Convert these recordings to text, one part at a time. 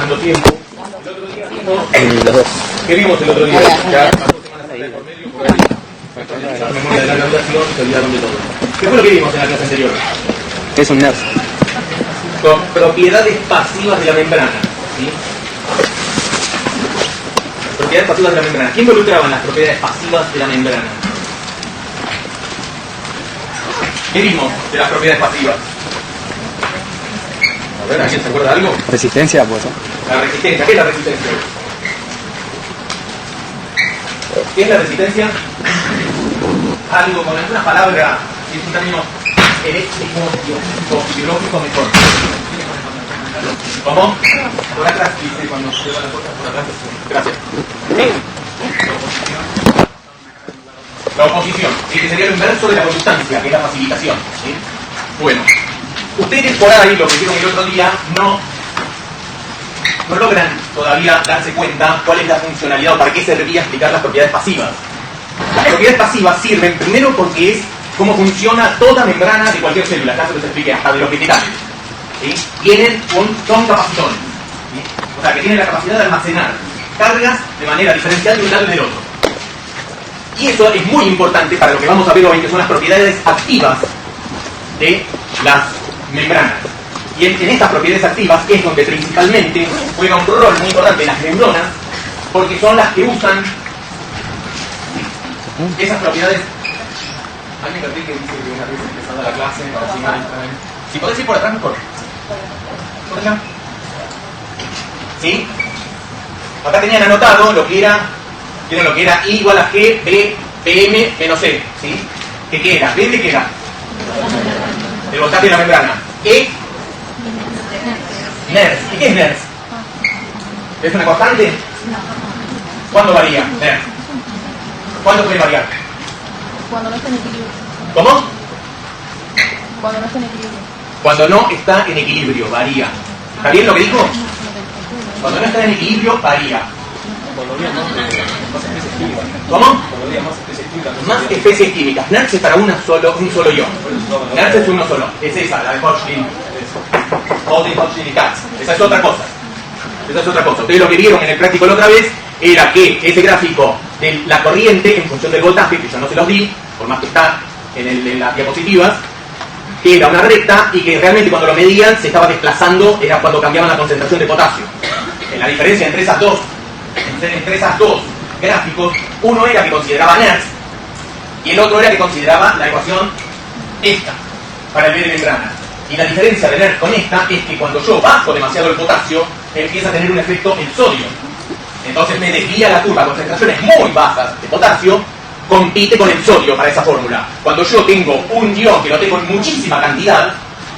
ganando tiempo. El otro día vimos... ¿Qué vimos el otro día? Ya pasó semanas de por medio, por ahí. La memoria de la graduación se olvidaron de todo. ¿Qué fue lo que vimos en la clase anterior? Es un NERS. Con propiedades pasivas de la membrana. ¿Sí? Propiedades pasivas de la membrana. ¿Qué involucraban las propiedades pasivas de la membrana? ¿Qué vimos de las propiedades pasivas? A ver, ¿alguien se acuerda de algo? Resistencia, pues. La resistencia. ¿Qué es la resistencia? ¿Qué es la resistencia? Algo con alguna palabra, es un término eléctrico o biológico mejor. ¿Cómo? Por atrás, dice cuando se lleva la puerta por atrás. Gracias. La oposición, ¿sí? Que sería lo inverso de la conductancia, que es la facilitación. ¿Sí? Bueno, ustedes por ahí, lo que vieron el otro día, no logran todavía darse cuenta cuál es la funcionalidad o para qué servía explicar las propiedades pasivas. Las propiedades pasivas sirven primero porque es cómo funciona toda membrana de cualquier célula, caso que les expliqué, hasta de los vegetales. ¿Sí? Son capacitores. ¿Sí? O sea, que tienen la capacidad de almacenar cargas de manera diferencial de un lado y del otro. Y eso es muy importante para lo que vamos a ver hoy, que son las propiedades activas de las membranas. Y en estas propiedades activas es donde principalmente juega un rol muy importante las neuronas, porque son las que usan esas propiedades. Alguien que dice que una vez empezada la clase, para si no, si podés ir por atrás mejor. ¿Por allá? ¿Sí? Acá tenían anotado lo que era, ¿vieron lo que era I igual a G, B, PM, menos E? ¿Sí? ¿Qué era? ¿B de qué era? El voltaje de la membrana. E, NERS. ¿Y qué es NERS? ¿Es una constante? ¿Cuándo varía NERS? ¿Cuándo puede variar? Cuando no está en equilibrio. ¿Cómo? Cuando no está en equilibrio. Cuando no está en equilibrio, varía. ¿Está bien lo que dijo? Cuando no está en equilibrio, varía. ¿Cómo? Más especies químicas. NERS es para un solo ion. NERS es uno solo. Es esa, la de Hodgkin. Hodgkin y Katz. Esa es otra cosa. Ustedes lo que vieron en el práctico la otra vez era que ese gráfico de la corriente en función del voltaje, que yo no se los di, por más que está en las diapositivas, que era una recta y que realmente cuando lo medían se estaba desplazando, era cuando cambiaban la concentración de potasio. La diferencia entre esas dos gráficos, uno era que consideraba NERS y el otro era que consideraba la ecuación esta para el B de membrana. Y la diferencia de NERS con esta es que cuando yo bajo demasiado el potasio, empieza a tener un efecto el sodio. Entonces me desvía la curva a concentraciones muy bajas de potasio, compite con el sodio para esa fórmula. Cuando yo tengo un ion que lo tengo en muchísima cantidad,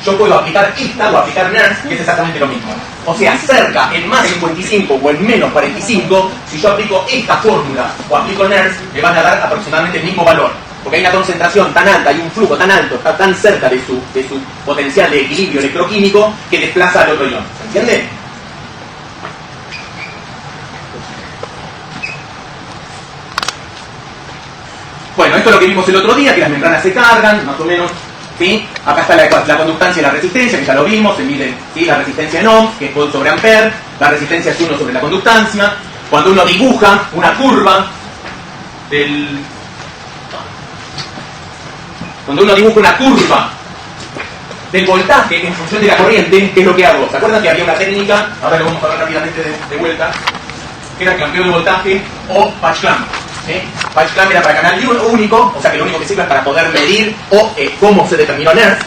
yo puedo aplicar esta o aplicar NERS, que es exactamente lo mismo. O sea, cerca, en más 55 o en menos 45, si yo aplico esta fórmula o aplico NERS, me van a dar aproximadamente el mismo valor. Porque hay una concentración tan alta, hay un flujo tan alto, está tan cerca de su potencial de equilibrio electroquímico que desplaza al otro ion. ¿Se entiende? Bueno, esto es lo que vimos el otro día, que las membranas se cargan, más o menos. ¿Sí? Acá está la conductancia y la resistencia, que ya lo vimos, se mide, ¿sí? La resistencia en ohms, que es volt sobre ampere, la resistencia es 1 sobre la conductancia. Cuando uno dibuja una curva del voltaje en función de la corriente, ¿qué es lo que hago? ¿Se acuerdan que había una técnica, ahora lo vamos a ver rápidamente de vuelta, que era el clampleo de voltaje o patch clamp? ¿Sí? Patch clamp era para canal único, o sea que lo único que sirve es para poder medir cómo se determinó NERS,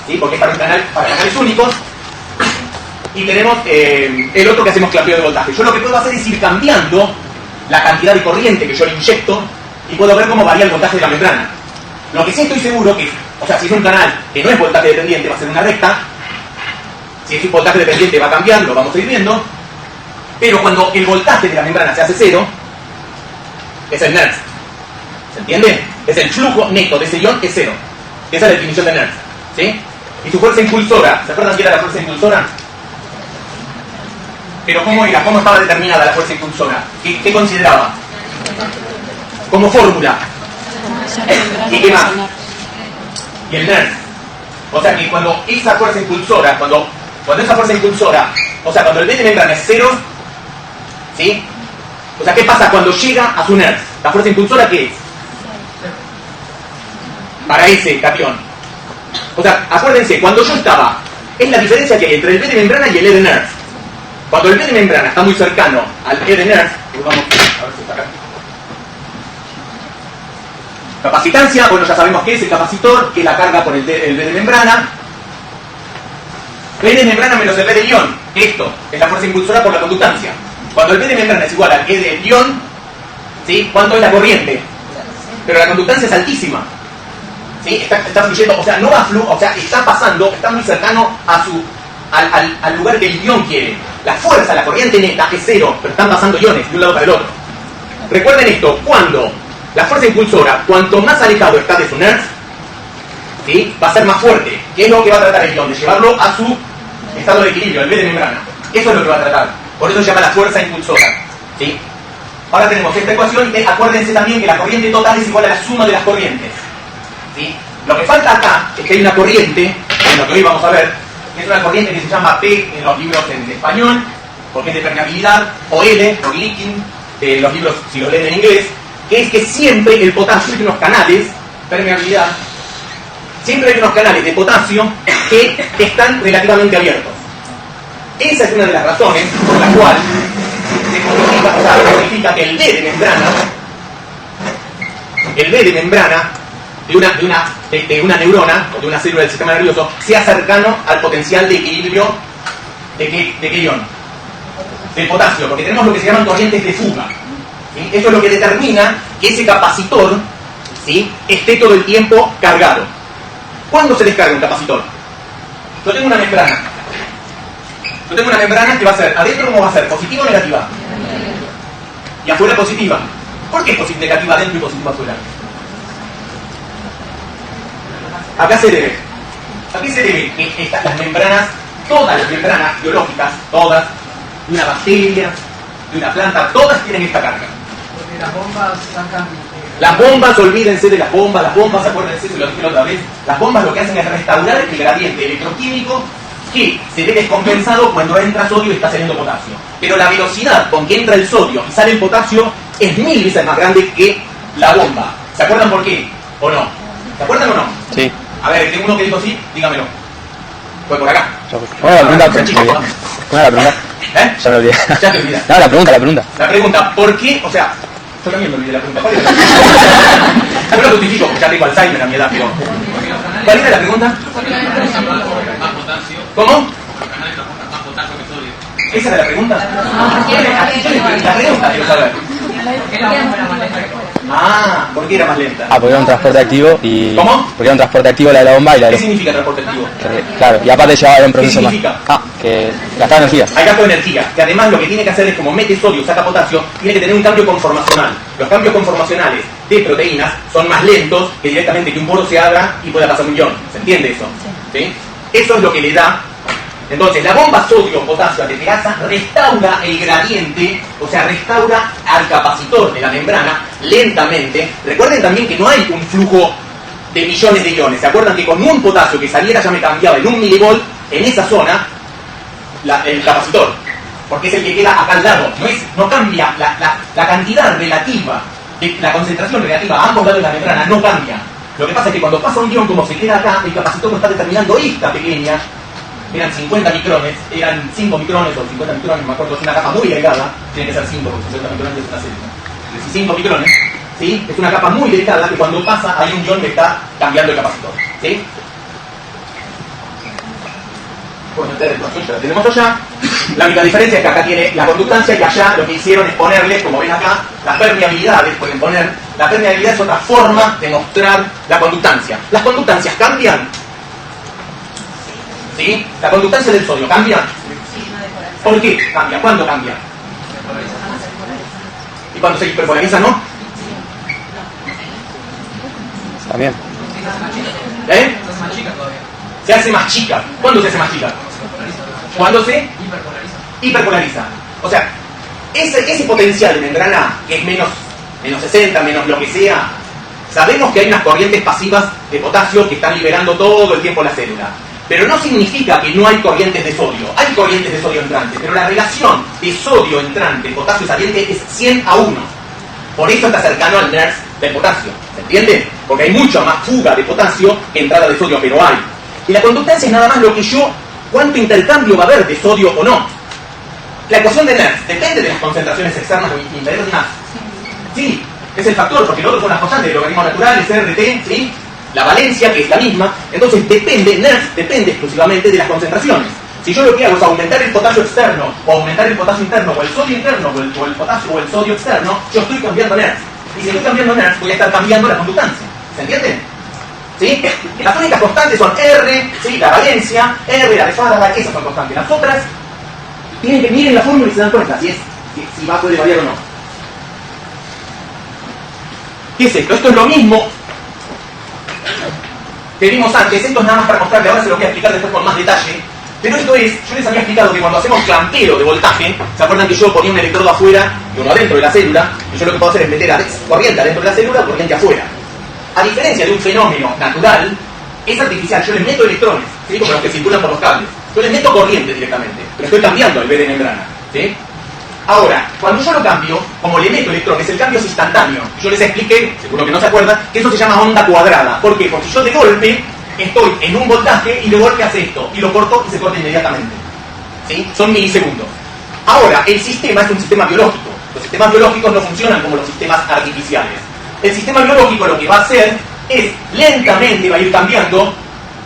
¿sí? Porque es para canales únicos. Y tenemos el otro que hacemos clampleo de voltaje. Yo lo que puedo hacer es ir cambiando la cantidad de corriente que yo le inyecto y puedo ver cómo varía el voltaje de la membrana. Lo que sí estoy seguro que, o sea, si es un canal que no es voltaje dependiente, va a ser una recta. Si es un voltaje dependiente va a cambiar, lo vamos a ir viendo. Pero cuando el voltaje de la membrana se hace cero, es el NERS. ¿Se entiende? Es el flujo neto de ese ion es cero. Esa es la definición de NERS. ¿Sí? Y su fuerza impulsora, ¿se acuerdan qué era la fuerza impulsora? Pero ¿cómo era? ¿Cómo estaba determinada la fuerza impulsora? ¿Qué consideraba? Como fórmula. ¿Y qué más? Y el NERS. O sea que cuando esa fuerza impulsora, cuando esa fuerza impulsora O sea, cuando el B de membrana es 0, ¿sí? O sea, ¿qué pasa cuando llega a su NERF? ¿La fuerza impulsora qué es? Para ese catión. O sea, acuérdense, cuando yo estaba, es la diferencia que hay entre el B de membrana y el E de NERF. Cuando el B de membrana está muy cercano al E de NERF, pues vamos a ver si está acá. Capacitancia, bueno, ya sabemos qué es el capacitor, que es la carga por el B de membrana. B de membrana menos el B de ion, que esto es la fuerza impulsora por la conductancia. Cuando el B de membrana es igual al E de ion, ¿sí? ¿Cuánto es la corriente? Pero la conductancia es altísima. ¿Sí? Está fluyendo, o sea, no va o sea, está pasando, está muy cercano a al lugar que el ion quiere. La fuerza, la corriente neta es 0, pero están pasando iones de un lado para el otro. Recuerden esto, cuando la fuerza impulsora, cuanto más alejado está de su NERF, ¿sí? Va a ser más fuerte. ¿Qué es lo que va a tratar el ion? De llevarlo a su estado de equilibrio, el B de membrana. Eso es lo que va a tratar. Por eso se llama la fuerza impulsora. ¿Sí? Ahora tenemos esta ecuación y acuérdense también que la corriente total es igual a la suma de las corrientes. ¿Sí? Lo que falta acá es que hay una corriente, en lo que hoy vamos a ver, que es una corriente que se llama P en los libros en español, porque es de permeabilidad, o L, por leaking, los libros si los leen en inglés, que es que siempre el potasio tiene unos canales, permeabilidad, siempre hay unos canales de potasio que están relativamente abiertos. Esa es una de las razones por la cual se significa que el B de membrana de una neurona o de una célula del sistema nervioso sea cercano al potencial de equilibrio de qué ion, del potasio, porque tenemos lo que se llaman corrientes de fuga. ¿Sí? Eso es lo que determina que ese capacitor, ¿sí?, esté todo el tiempo cargado. ¿Cuándo se descarga un capacitor? Yo tengo una membrana. Que va a ser, adentro ¿cómo va a ser? ¿Positiva o negativa? Y afuera positiva. ¿Por qué es negativa adentro y positiva afuera? ¿A qué se debe? ¿A qué se debe que las membranas, todas las membranas biológicas, todas, de una bacteria, de una planta, todas tienen esta carga? Porque las bombas sacan... Las bombas, olvídense de las bombas, acuérdense, se lo dije la otra vez, las bombas lo que hacen es restaurar el gradiente electroquímico que se ve descompensado cuando entra sodio y está saliendo potasio. Pero la velocidad con que entra el sodio y sale el potasio es 1000 veces más grande que la bomba. ¿Se acuerdan por qué? ¿O no? ¿Se acuerdan o no? Sí. A ver, tengo uno que dijo sí, dígamelo. Fue por acá. ¿Cómo era la pregunta? ¿Cómo era la pregunta? ¿Eh? Ya me olvidé. Ya te olvidas. No, la pregunta. La pregunta, ¿por qué? O sea, yo también me olvidé la pregunta. ¿Cuál era la pregunta? Yo lo justifico, porque ya tengo Alzheimer a mi edad, pero... ¿Cuál era la pregunta? ¿Cómo? ¿Esa era la pregunta? La pregunta quiero saber. Ah, ¿por qué era más lenta? Porque era un transporte activo y... ¿Cómo? Porque era un transporte activo la de la bomba y la ¿Qué de... significa transporte activo? Claro, y aparte llevaba un proceso más... significa? Que gastaba energía. Hay gasto de energía, que además lo que tiene que hacer es como mete sodio, saca potasio, tiene que tener un cambio conformacional. Los cambios conformacionales de proteínas son más lentos que directamente que un poro se abra y pueda pasar un ion. ¿Se entiende eso? ¿Sí? Eso es lo que le da. Entonces, la bomba sodio-potasio ATPasa restaura el gradiente, o sea, restaura al capacitor de la membrana lentamente. Recuerden también que no hay un flujo de millones de iones. ¿Se acuerdan que con un potasio que saliera ya me cambiaba en 1 milivolt en esa zona el capacitor? Porque es el que queda acá al lado. No cambia la cantidad relativa, la concentración relativa a ambos lados de la membrana no cambia. Lo que pasa es que cuando pasa un ion como se queda acá, el capacitor no está determinando esta pequeña. Eran 50 micrones, eran 5 micrones o 50 micrones, me acuerdo, es una capa muy delgada, tiene que ser 5 porque 50 micrones es una célula. 5 micrones, ¿sí? Es una capa muy delicada que cuando pasa hay un ion que está cambiando el capacitor, ¿sí? Bueno, la tenemos allá. La única diferencia es que acá tiene la conductancia y allá lo que hicieron es ponerle, como ven acá, las permeabilidades, pueden poner. La permeabilidad es otra forma de mostrar la conductancia. ¿Las conductancias cambian? ¿Sí? ¿La conductancia del sodio cambia? ¿Por qué cambia? ¿Cuándo cambia? ¿Y cuando se hiperpolariza no? También. ¿Eh? Se hace más chica. ¿Cuándo se hace más chica? ¿Cuándo se? Hiperpolariza. O sea, ese potencial de membrana que es menos 60, menos lo que sea, sabemos que hay unas corrientes pasivas de potasio que están liberando todo el tiempo la célula. Pero no significa que no hay corrientes de sodio. Hay corrientes de sodio entrante, pero la relación de sodio entrante, potasio saliente es 100:1. Por eso está cercano al NERS del potasio. ¿Se entiende? Porque hay mucha más fuga de potasio que entrada de sodio, pero hay. Y la conductancia es nada más lo que cuánto intercambio va a haber de sodio o no. La ecuación de NERS depende de las concentraciones externas o internas. Sí, es el factor, porque el otro son las constantes de logaritmo natural, es RT, ¿sí? La valencia, que es la misma. Entonces NERS depende exclusivamente de las concentraciones. Si yo lo que hago es aumentar el potasio externo, o aumentar el potasio interno, o el sodio interno, o el potasio o el sodio externo, yo estoy cambiando NERS. Y si estoy cambiando NERS, voy a estar cambiando la conductancia. ¿Se entiende? ¿Sí? Las únicas constantes son R, ¿sí? La valencia, R, la de Faraday, esas son constantes. Las otras, tienen que miren la fórmula y se dan cuenta si puede variar o no. ¿Qué es esto? Esto es lo mismo que vimos antes. Esto es nada más para mostrarle, ahora se lo voy a explicar después con más detalle. Pero esto es, yo les había explicado que cuando hacemos clampeo de voltaje, ¿se acuerdan que yo ponía un electrodo afuera y uno adentro de la célula? Y yo lo que puedo hacer es meter corriente adentro de la célula o corriente afuera. A diferencia de un fenómeno natural, es artificial. Yo le meto electrones, ¿sí? Como los que circulan por los cables. Yo le meto corriente directamente, pero estoy cambiando el B de membrana, ¿sí? Ahora, cuando yo lo cambio, como le meto electrones, el cambio es instantáneo. Yo les expliqué, seguro que no se acuerdan, que eso se llama onda cuadrada. ¿Por qué? Porque yo de golpe estoy en un voltaje y de golpe hace esto, y lo corto y se corta inmediatamente. ¿Sí? Son milisegundos. Ahora, el sistema es un sistema biológico. Los sistemas biológicos no funcionan como los sistemas artificiales. El sistema biológico lo que va a hacer es, lentamente va a ir cambiando,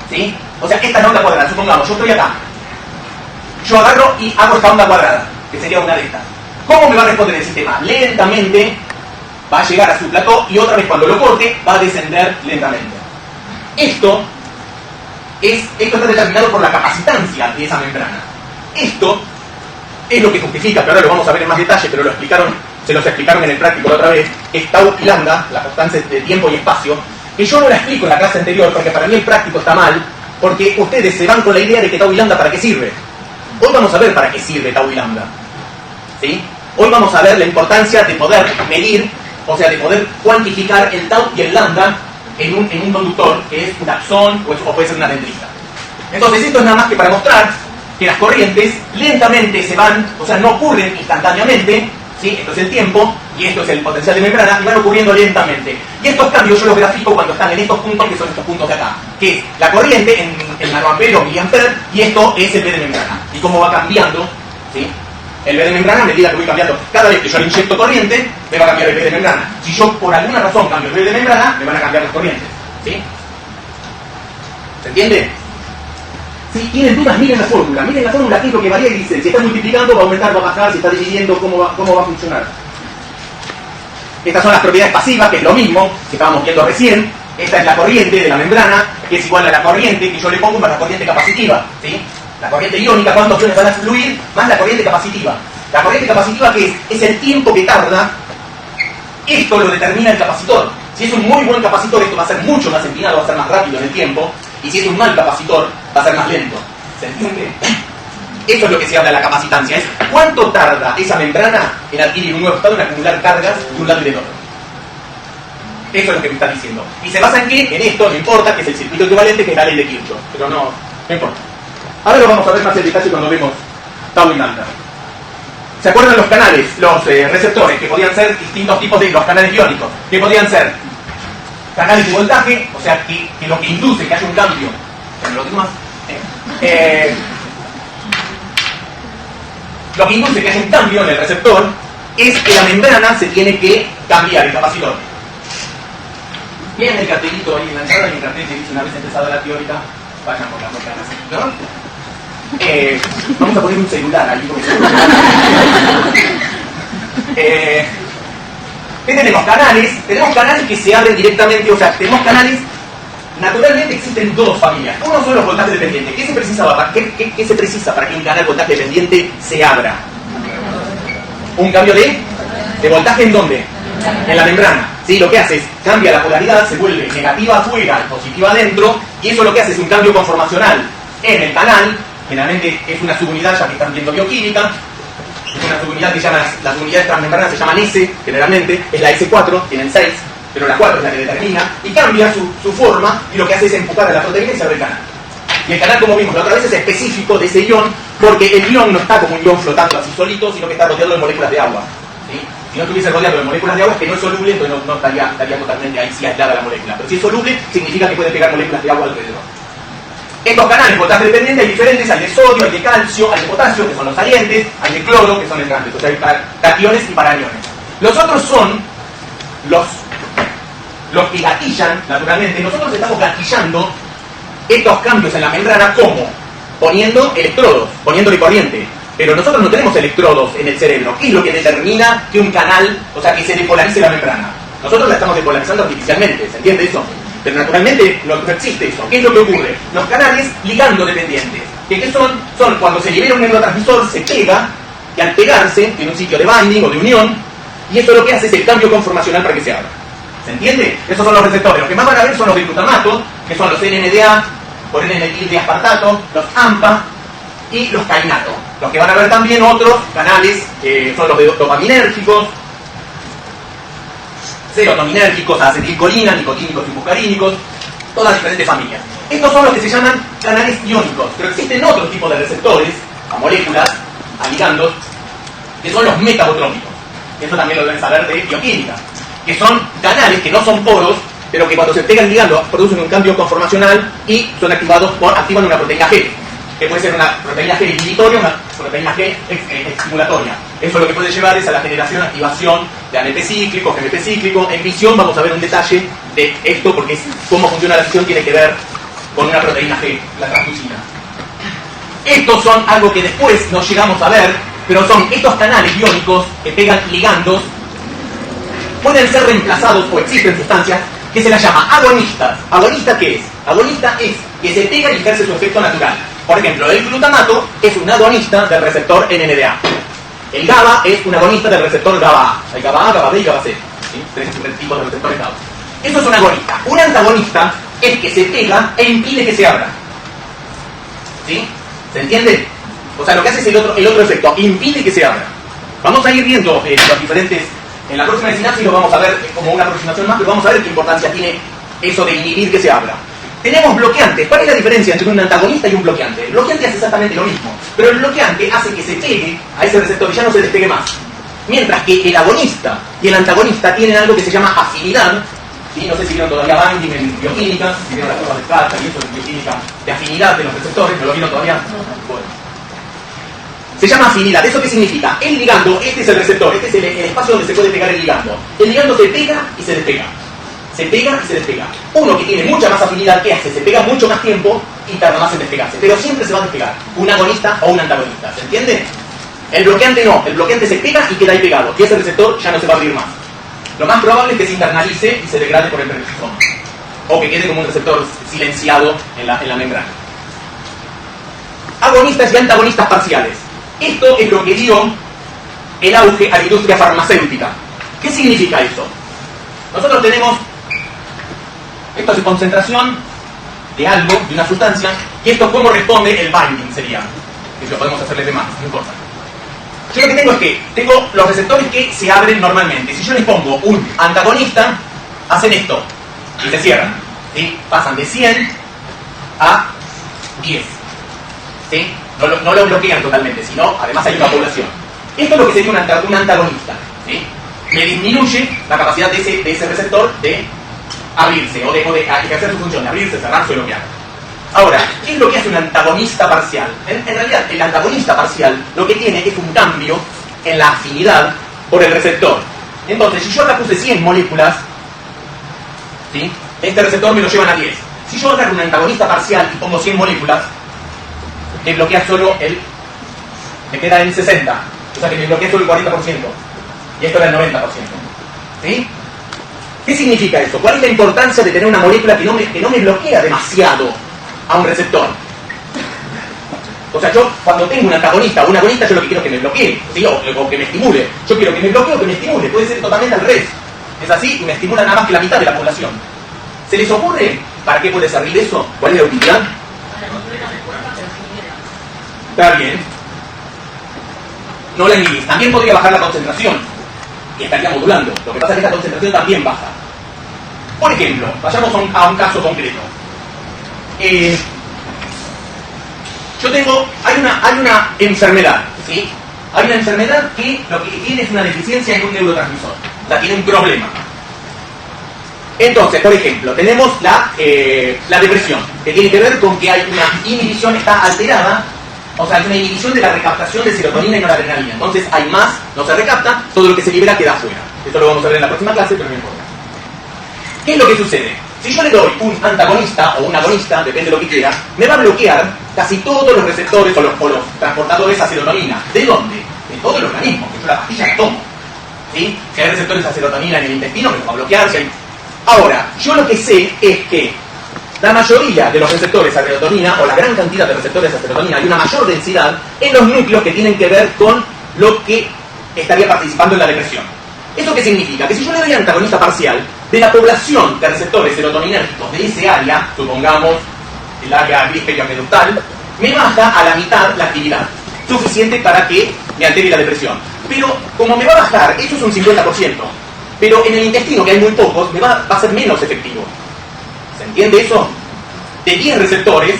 ¿sí? O sea, esta es la onda cuadrada. Supongamos, yo estoy acá. Yo agarro y hago esta onda cuadrada, que sería una de estas. ¿Cómo me va a responder el sistema? Lentamente va a llegar a su plató y otra vez cuando lo corte va a descender lentamente. Esto está determinado por la capacitancia de esa membrana. Esto es lo que justifica, pero ahora lo vamos a ver en más detalle, pero se los explicaron en el práctico la otra vez, es tau y lambda, la constante de tiempo y espacio, que yo no la explico en la clase anterior porque para mí el práctico está mal, porque ustedes se van con la idea de que tau y lambda para qué sirve. Hoy vamos a ver para qué sirve tau y lambda. ¿Sí? Hoy vamos a ver la importancia de poder medir, o sea, de poder cuantificar el tau y el lambda en un conductor, que es un axón o puede ser una dendrita. Entonces esto es nada más que para mostrar que las corrientes lentamente se van, o sea, no ocurren instantáneamente, ¿sí? Esto es el tiempo y esto es el potencial de membrana y van ocurriendo lentamente. Y estos cambios yo los grafico cuando están en estos puntos, que son estos puntos de acá, que es la corriente en nanoampere o miliampere y esto es el B de membrana. Y cómo va cambiando, ¿sí? El B de membrana, a medida que voy cambiando, cada vez que yo le inyecto corriente, me va a cambiar el B de membrana. Si yo por alguna razón cambio el B de membrana, me van a cambiar las corrientes. ¿Sí? ¿Se entiende? Si tienen dudas, miren la fórmula. Miren la fórmula, que es lo que varía y dice, si está multiplicando, va a aumentar, va a bajar, si está dividiendo, cómo va a funcionar. Estas son las propiedades pasivas, que es lo mismo que estábamos viendo recién. Esta es la corriente de la membrana, que es igual a la corriente que yo le pongo más la corriente capacitiva. ¿Sí? La corriente iónica, cuántos iones van a fluir, más la corriente capacitiva. La corriente capacitiva, que es el tiempo que tarda, esto lo determina el capacitor. Si es un muy buen capacitor, esto va a ser mucho más empinado, va a ser más rápido en el tiempo, y si es un mal capacitor, va a ser más lento. ¿Se entiende? Eso es lo que se habla de la capacitancia, es cuánto tarda esa membrana en adquirir un nuevo estado, en acumular cargas de un lado y del otro. Eso es lo que me está diciendo. ¿Y se basa en qué? En esto, no importa, que es el circuito equivalente, que es la ley de Kirchhoff. Pero no importa. Ahora lo vamos a ver más en detalle cuando vemos tau y lambda. ¿Se acuerdan los canales, los receptores, que podían ser distintos tipos de los canales iónicos? Que podían ser canales de voltaje, o sea, que lo que induce que haya un cambio. Lo tengo más. Lo que induce que haya un cambio en el receptor es que la membrana se tiene que cambiar, el capacitor. Miren el cartelito ahí en la entrada, y el cartel que dice una vez empezada la teórica, vayan por la puerta, ¿no? Vamos a poner un celular ahí. ¿Qué tenemos? Canales. Tenemos canales que se abren directamente, o sea, tenemos canales. Naturalmente existen dos familias. Uno son los voltajes dependientes. ¿Qué se precisa para que un canal voltaje dependiente se abra? Un cambio de voltaje, ¿en dónde? En la membrana. ¿Sí? Lo que hace es cambia la polaridad, se vuelve negativa afuera y positiva adentro, y eso lo que hace es un cambio conformacional en el canal. Generalmente es una subunidad, ya que están viendo bioquímica, es una subunidad que llama, las unidades transmembranas se llaman S, generalmente, es la S4, tienen 6, pero la 4 es la que determina, y cambia su forma, y lo que hace es empujar a la proteína y se abre el canal. Y el canal, como vimos la otra vez, es específico de ese ion, porque el ion no está como un ion flotando así solito, sino que está rodeado de moléculas de agua. ¿Sí? Si no estuviese rodeado de moléculas de agua, es que no es soluble, entonces no estaría totalmente ahí sí aislada la molécula. Pero si es soluble, significa que puede pegar moléculas de agua alrededor. Estos canales voltaje dependientes hay diferentes, hay de sodio, hay de calcio, hay de potasio, que son los salientes, hay de cloro, que son entrantes, o sea, hay cationes y paraiones. Los otros son los que gatillan, naturalmente. Nosotros estamos gatillando estos cambios en la membrana, ¿cómo? Poniendo electrodos, poniéndole corriente. Pero nosotros no tenemos electrodos en el cerebro. ¿Qué es lo que determina que un canal, o sea, que se depolarice la membrana? Nosotros la estamos depolarizando artificialmente, ¿se entiende eso? Pero naturalmente no existe eso. ¿Qué es lo que ocurre? Los canales ligando dependientes. ¿Qué son? Son cuando se libera un neurotransmisor, se pega, y al pegarse, tiene un sitio de binding o de unión, y esto lo que hace es el cambio conformacional para que se abra. ¿Se entiende? Esos son los receptores. Los que más van a ver son los de glutamato, que son los NMDA, por N-metil de aspartato, los AMPA y los kainato. Los que van a ver también otros canales, son los de dopaminérgicos, serotoninérgicos, acetilcolina, nicotínicos y muscarínicos, todas diferentes familias. Estos son los que se llaman canales iónicos, pero existen otros tipos de receptores, a moléculas, a ligandos, que son los metabotrópicos. Eso también lo deben saber de bioquímica, que son canales que no son poros, pero que cuando se pegan ligando producen un cambio conformacional y son activados activan una proteína G, que puede ser una proteína G inhibitoria o una proteína G estimulatoria. Eso lo que puede llevar es a la generación, activación de ANP cíclico, GMP cíclico. En visión vamos a ver un detalle de esto, porque es cómo funciona la visión tiene que ver con una proteína G, la transducina. Estos son algo que después no llegamos a ver, pero son estos canales iónicos que pegan ligandos, pueden ser reemplazados o existen sustancias que se las llama agonistas. ¿Agonista qué es? Agonista es que se pega y ejerce su efecto natural. Por ejemplo, el glutamato es un agonista del receptor NMDA. El GABA es un agonista del receptor GABA. Hay GABA A, GABA B y GABA C. ¿Sí? Tres tipos de receptores GABA. Eso es un agonista. Un antagonista es que se pega e impide que se abra. ¿Sí? ¿Se entiende? O sea, lo que hace es el otro efecto, impide que se abra. Vamos a ir viendo los diferentes. En la próxima sinapsis lo vamos a ver como una aproximación más, pero vamos a ver qué importancia tiene eso de inhibir que se abra. Tenemos bloqueantes. ¿Cuál es la diferencia entre un antagonista y un bloqueante? El bloqueante hace exactamente lo mismo, pero el bloqueante hace que se pegue a ese receptor y ya no se despegue más. Mientras que el agonista y el antagonista tienen algo que se llama afinidad. ¿Sí? No sé si vieron todavía binding en bioquímica, si vieron las curvas de Strata y eso en bioquímica de afinidad de los receptores, ¿no lo vieron todavía? Bueno. Se llama afinidad. ¿Eso qué significa? El ligando, este es el receptor, este es el espacio donde se puede pegar el ligando. El ligando se pega y se despega. Se pega y se despega. Uno que tiene mucha más afinidad, ¿qué hace? Se pega mucho más tiempo y tarda más en despegarse. Pero siempre se va a despegar. Un agonista o un antagonista. ¿Se entiende? El bloqueante no. El bloqueante se pega y queda ahí pegado. Y ese receptor ya no se va a abrir más. Lo más probable es que se internalice y se degrade por el peroxisoma. O que quede como un receptor silenciado en la membrana. Agonistas y antagonistas parciales. Esto es lo que dio el auge a la industria farmacéutica. ¿Qué significa eso? Nosotros tenemos, esto es concentración de algo, de una sustancia, y esto cómo responde el binding sería. Que lo podemos hacerle de más, no importa. Yo lo que tengo es que tengo los receptores que se abren normalmente. Si yo les pongo un antagonista, hacen esto, y se cierran. ¿Sí? Pasan de 100 a 10. ¿Sí? No lo bloquean totalmente, sino además hay una población. Esto es lo que sería un antagonista. ¿Sí? Me disminuye la capacidad de ese receptor de abrirse o de ejercer su función, de abrirse, cerrarse o bloquear. Ahora, ¿qué es lo que hace un antagonista parcial? En realidad, el antagonista parcial lo que tiene es un cambio en la afinidad por el receptor. Entonces, si yo acá puse 100 moléculas, ¿sí? Este receptor me lo llevan a 10. Si yo agarro un antagonista parcial y pongo 100 moléculas, me bloquea solo me queda en 60, o sea que me bloquea solo el 40%, y esto era el 90%. ¿Sí? ¿Qué significa eso? ¿Cuál es la importancia de tener una molécula que no me bloquea demasiado a un receptor? O sea, yo cuando tengo un antagonista o un agonista, yo lo que quiero es que me bloquee, ¿sí? o que me estimule. Yo quiero que me bloquee o que me estimule, puede ser totalmente al revés. Es así y me estimula nada más que la mitad de la población. ¿Se les ocurre para qué puede servir eso? ¿Cuál es la utilidad? Está bien. No la inhibís. También podría bajar la concentración y estaría modulando. Lo que pasa es que esta concentración también baja. Por ejemplo, vayamos a un caso concreto. hay una enfermedad, ¿sí? Hay una enfermedad que lo que tiene es una deficiencia en un neurotransmisor, o sea, tiene un problema. Entonces, por ejemplo, tenemos la depresión, que tiene que ver con que hay una inhibición, está alterada, o sea, hay una inhibición de la recaptación de serotonina y noradrenalina. Entonces hay más, no se recapta, todo lo que se libera queda afuera. Esto lo vamos a ver en la próxima clase, pero no importa. ¿Qué es lo que sucede? Si yo le doy un antagonista o un agonista, depende de lo que quiera, me va a bloquear casi todos los receptores o los transportadores a serotonina. ¿De dónde? De todo el organismo, que yo la pastilla la tomo. ¿Sí? Si hay receptores a serotonina en el intestino, me lo va a bloquear. Si hay... Ahora, yo lo que sé es que la mayoría de los receptores a serotonina, o la gran cantidad de receptores a serotonina, hay una mayor densidad en los núcleos que tienen que ver con lo que estaría participando en la depresión. ¿Eso qué significa? Que si yo le doy antagonista parcial, de la población de receptores serotoninérgicos de ese área, supongamos el área periaqueductal, me baja a la mitad la actividad, suficiente para que me altere la depresión. Pero como me va a bajar, eso es un 50%, pero en el intestino, que hay muy pocos, me va a ser menos efectivo. ¿Se entiende eso? De 10 receptores,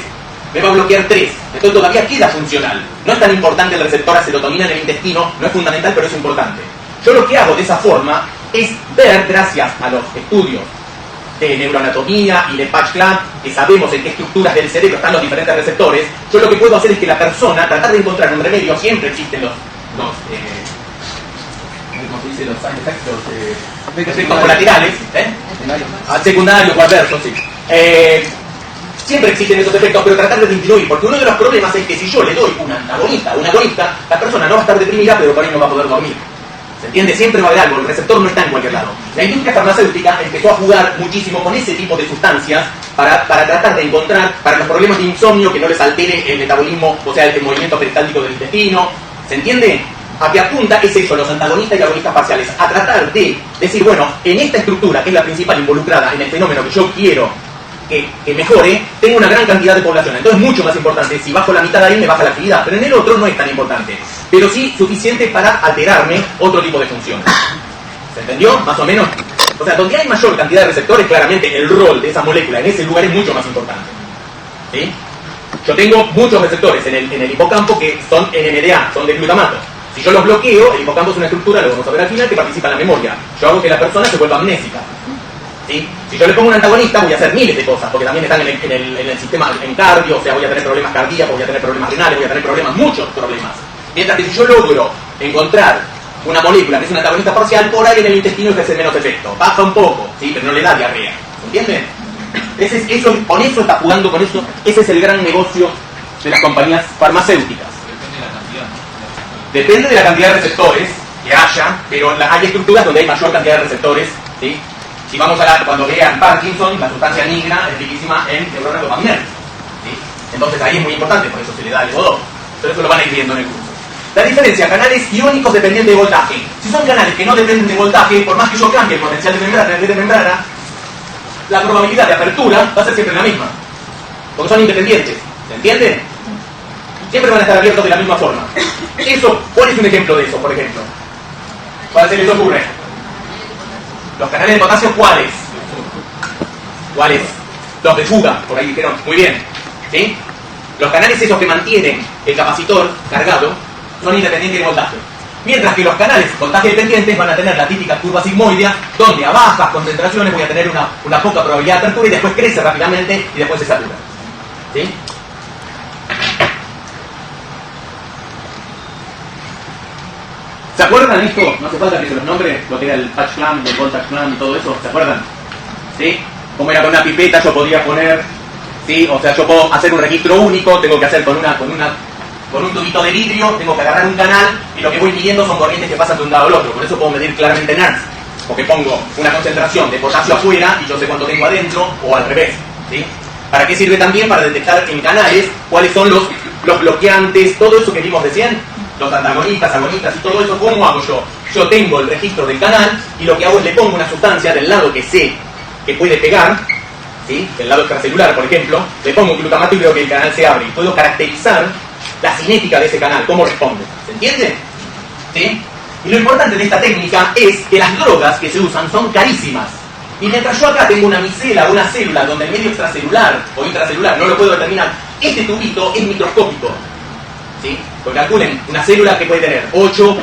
me va a bloquear 3. Entonces todavía queda funcional. No es tan importante el receptor a serotonina en el intestino, no es fundamental, pero es importante. Yo lo que hago de esa forma es ver, gracias a los estudios de neuroanatomía y de Patch-Clamp, que sabemos en qué estructuras del cerebro están los diferentes receptores, yo lo que puedo hacer es que la persona, tratar de encontrar un remedio, siempre existen los ¿cómo se dice? Los side effects, los efectos colaterales, secundarios o adversos, sí. Siempre existen esos efectos, pero tratar de disminuir, porque uno de los problemas es que si yo le doy un antagonista o un agonista, la persona no va a estar deprimida, pero por ahí no va a poder dormir. ¿Se entiende? Siempre va a haber algo, el receptor no está en cualquier lado. La industria farmacéutica empezó a jugar muchísimo con ese tipo de sustancias para tratar de encontrar, para los problemas de insomnio, que no les altere el metabolismo, o sea, el movimiento peristáltico del intestino. ¿Se entiende? A qué apunta es eso, los antagonistas y agonistas parciales, a tratar de decir, bueno, en esta estructura, que es la principal involucrada en el fenómeno que yo quiero que mejore, tengo una gran cantidad de población. Entonces es mucho más importante, si bajo la mitad de ahí me baja la actividad, pero en el otro no es tan importante, pero sí suficiente para alterarme otro tipo de función. ¿Se entendió? Más o menos. O sea, donde hay mayor cantidad de receptores, claramente el rol de esa molécula en ese lugar es mucho más importante. ¿Sí? Yo tengo muchos receptores en el hipocampo que son NMDA, son de glutamato. Si yo los bloqueo, el hipocampo es una estructura, lo vamos a ver al final, que participa en la memoria. Yo hago que la persona se vuelva amnésica. ¿Sí? Si yo le pongo un antagonista, voy a hacer miles de cosas, porque también están en el sistema, en cardio, o sea, voy a tener problemas cardíacos, voy a tener problemas renales, voy a tener problemas, muchos problemas. Mientras que si yo logro encontrar una molécula que es un antagonista parcial, por ahí en el intestino ejerce menos efecto. Baja un poco, ¿sí? Pero no le da diarrea. ¿Entienden? Con eso está jugando, con eso. Ese es el gran negocio de las compañías farmacéuticas. Depende de la cantidad de receptores que haya, pero hay estructuras donde hay mayor cantidad de receptores, ¿sí? Si vamos a cuando vean Parkinson, la sustancia negra es riquísima en neuronas dopaminérgicas, ¿sí? Entonces ahí es muy importante, por eso se le da el EVO2. Pero eso lo van a ir viendo en el curso. La diferencia, canales iónicos dependientes de voltaje. Si son canales que no dependen de voltaje, por más que yo cambie el potencial de membrana, la probabilidad de apertura va a ser siempre la misma, porque son independientes. ¿Se entiende? Siempre van a estar abiertos de la misma forma. Eso, ¿cuál es un ejemplo de eso, por ejemplo? ¿Cuál se les ocurre? Los canales de potasio, ¿cuáles? ¿Cuáles? Los de fuga, por ahí dijeron. Muy bien. ¿Sí? Los canales esos que mantienen el capacitor cargado son independientes de voltaje. Mientras que los canales voltaje dependientes van a tener la típica curva sigmoidea, donde a bajas concentraciones voy a tener una poca probabilidad de apertura y después crece rápidamente y después se satura. ¿Sí? ¿Se acuerdan esto? No hace falta que se los nombre, lo que era el Patch-Clamp, el Voltage-Clamp y todo eso, ¿se acuerdan? ¿Sí? Como era con una pipeta yo podía poner, ¿sí? O sea, yo puedo hacer un registro único, tengo que hacer con un tubito de vidrio, tengo que agarrar un canal y lo que voy midiendo son corrientes que pasan de un lado al otro, por eso puedo medir claramente NERS, porque pongo una concentración de potasio afuera y yo sé cuánto tengo adentro, o al revés, ¿sí? ¿Para qué sirve también? Para detectar en canales cuáles son los bloqueantes, todo eso que vimos recién, los antagonistas, agonistas y todo eso. ¿Cómo hago yo? Yo tengo el registro del canal y lo que hago es le pongo una sustancia del lado que sé que puede pegar, ¿sí? Del lado extracelular, por ejemplo, le pongo un glutamato y veo que el canal se abre y puedo caracterizar la cinética de ese canal, cómo responde. ¿Se entiende? ¿Sí? Y lo importante de esta técnica es que las drogas que se usan son carísimas. Y mientras yo acá tengo una micela, una célula, donde el medio extracelular o intracelular no lo puedo determinar, Este tubito es microscópico, ¿sí? Porque calculen, una célula que puede tener 8,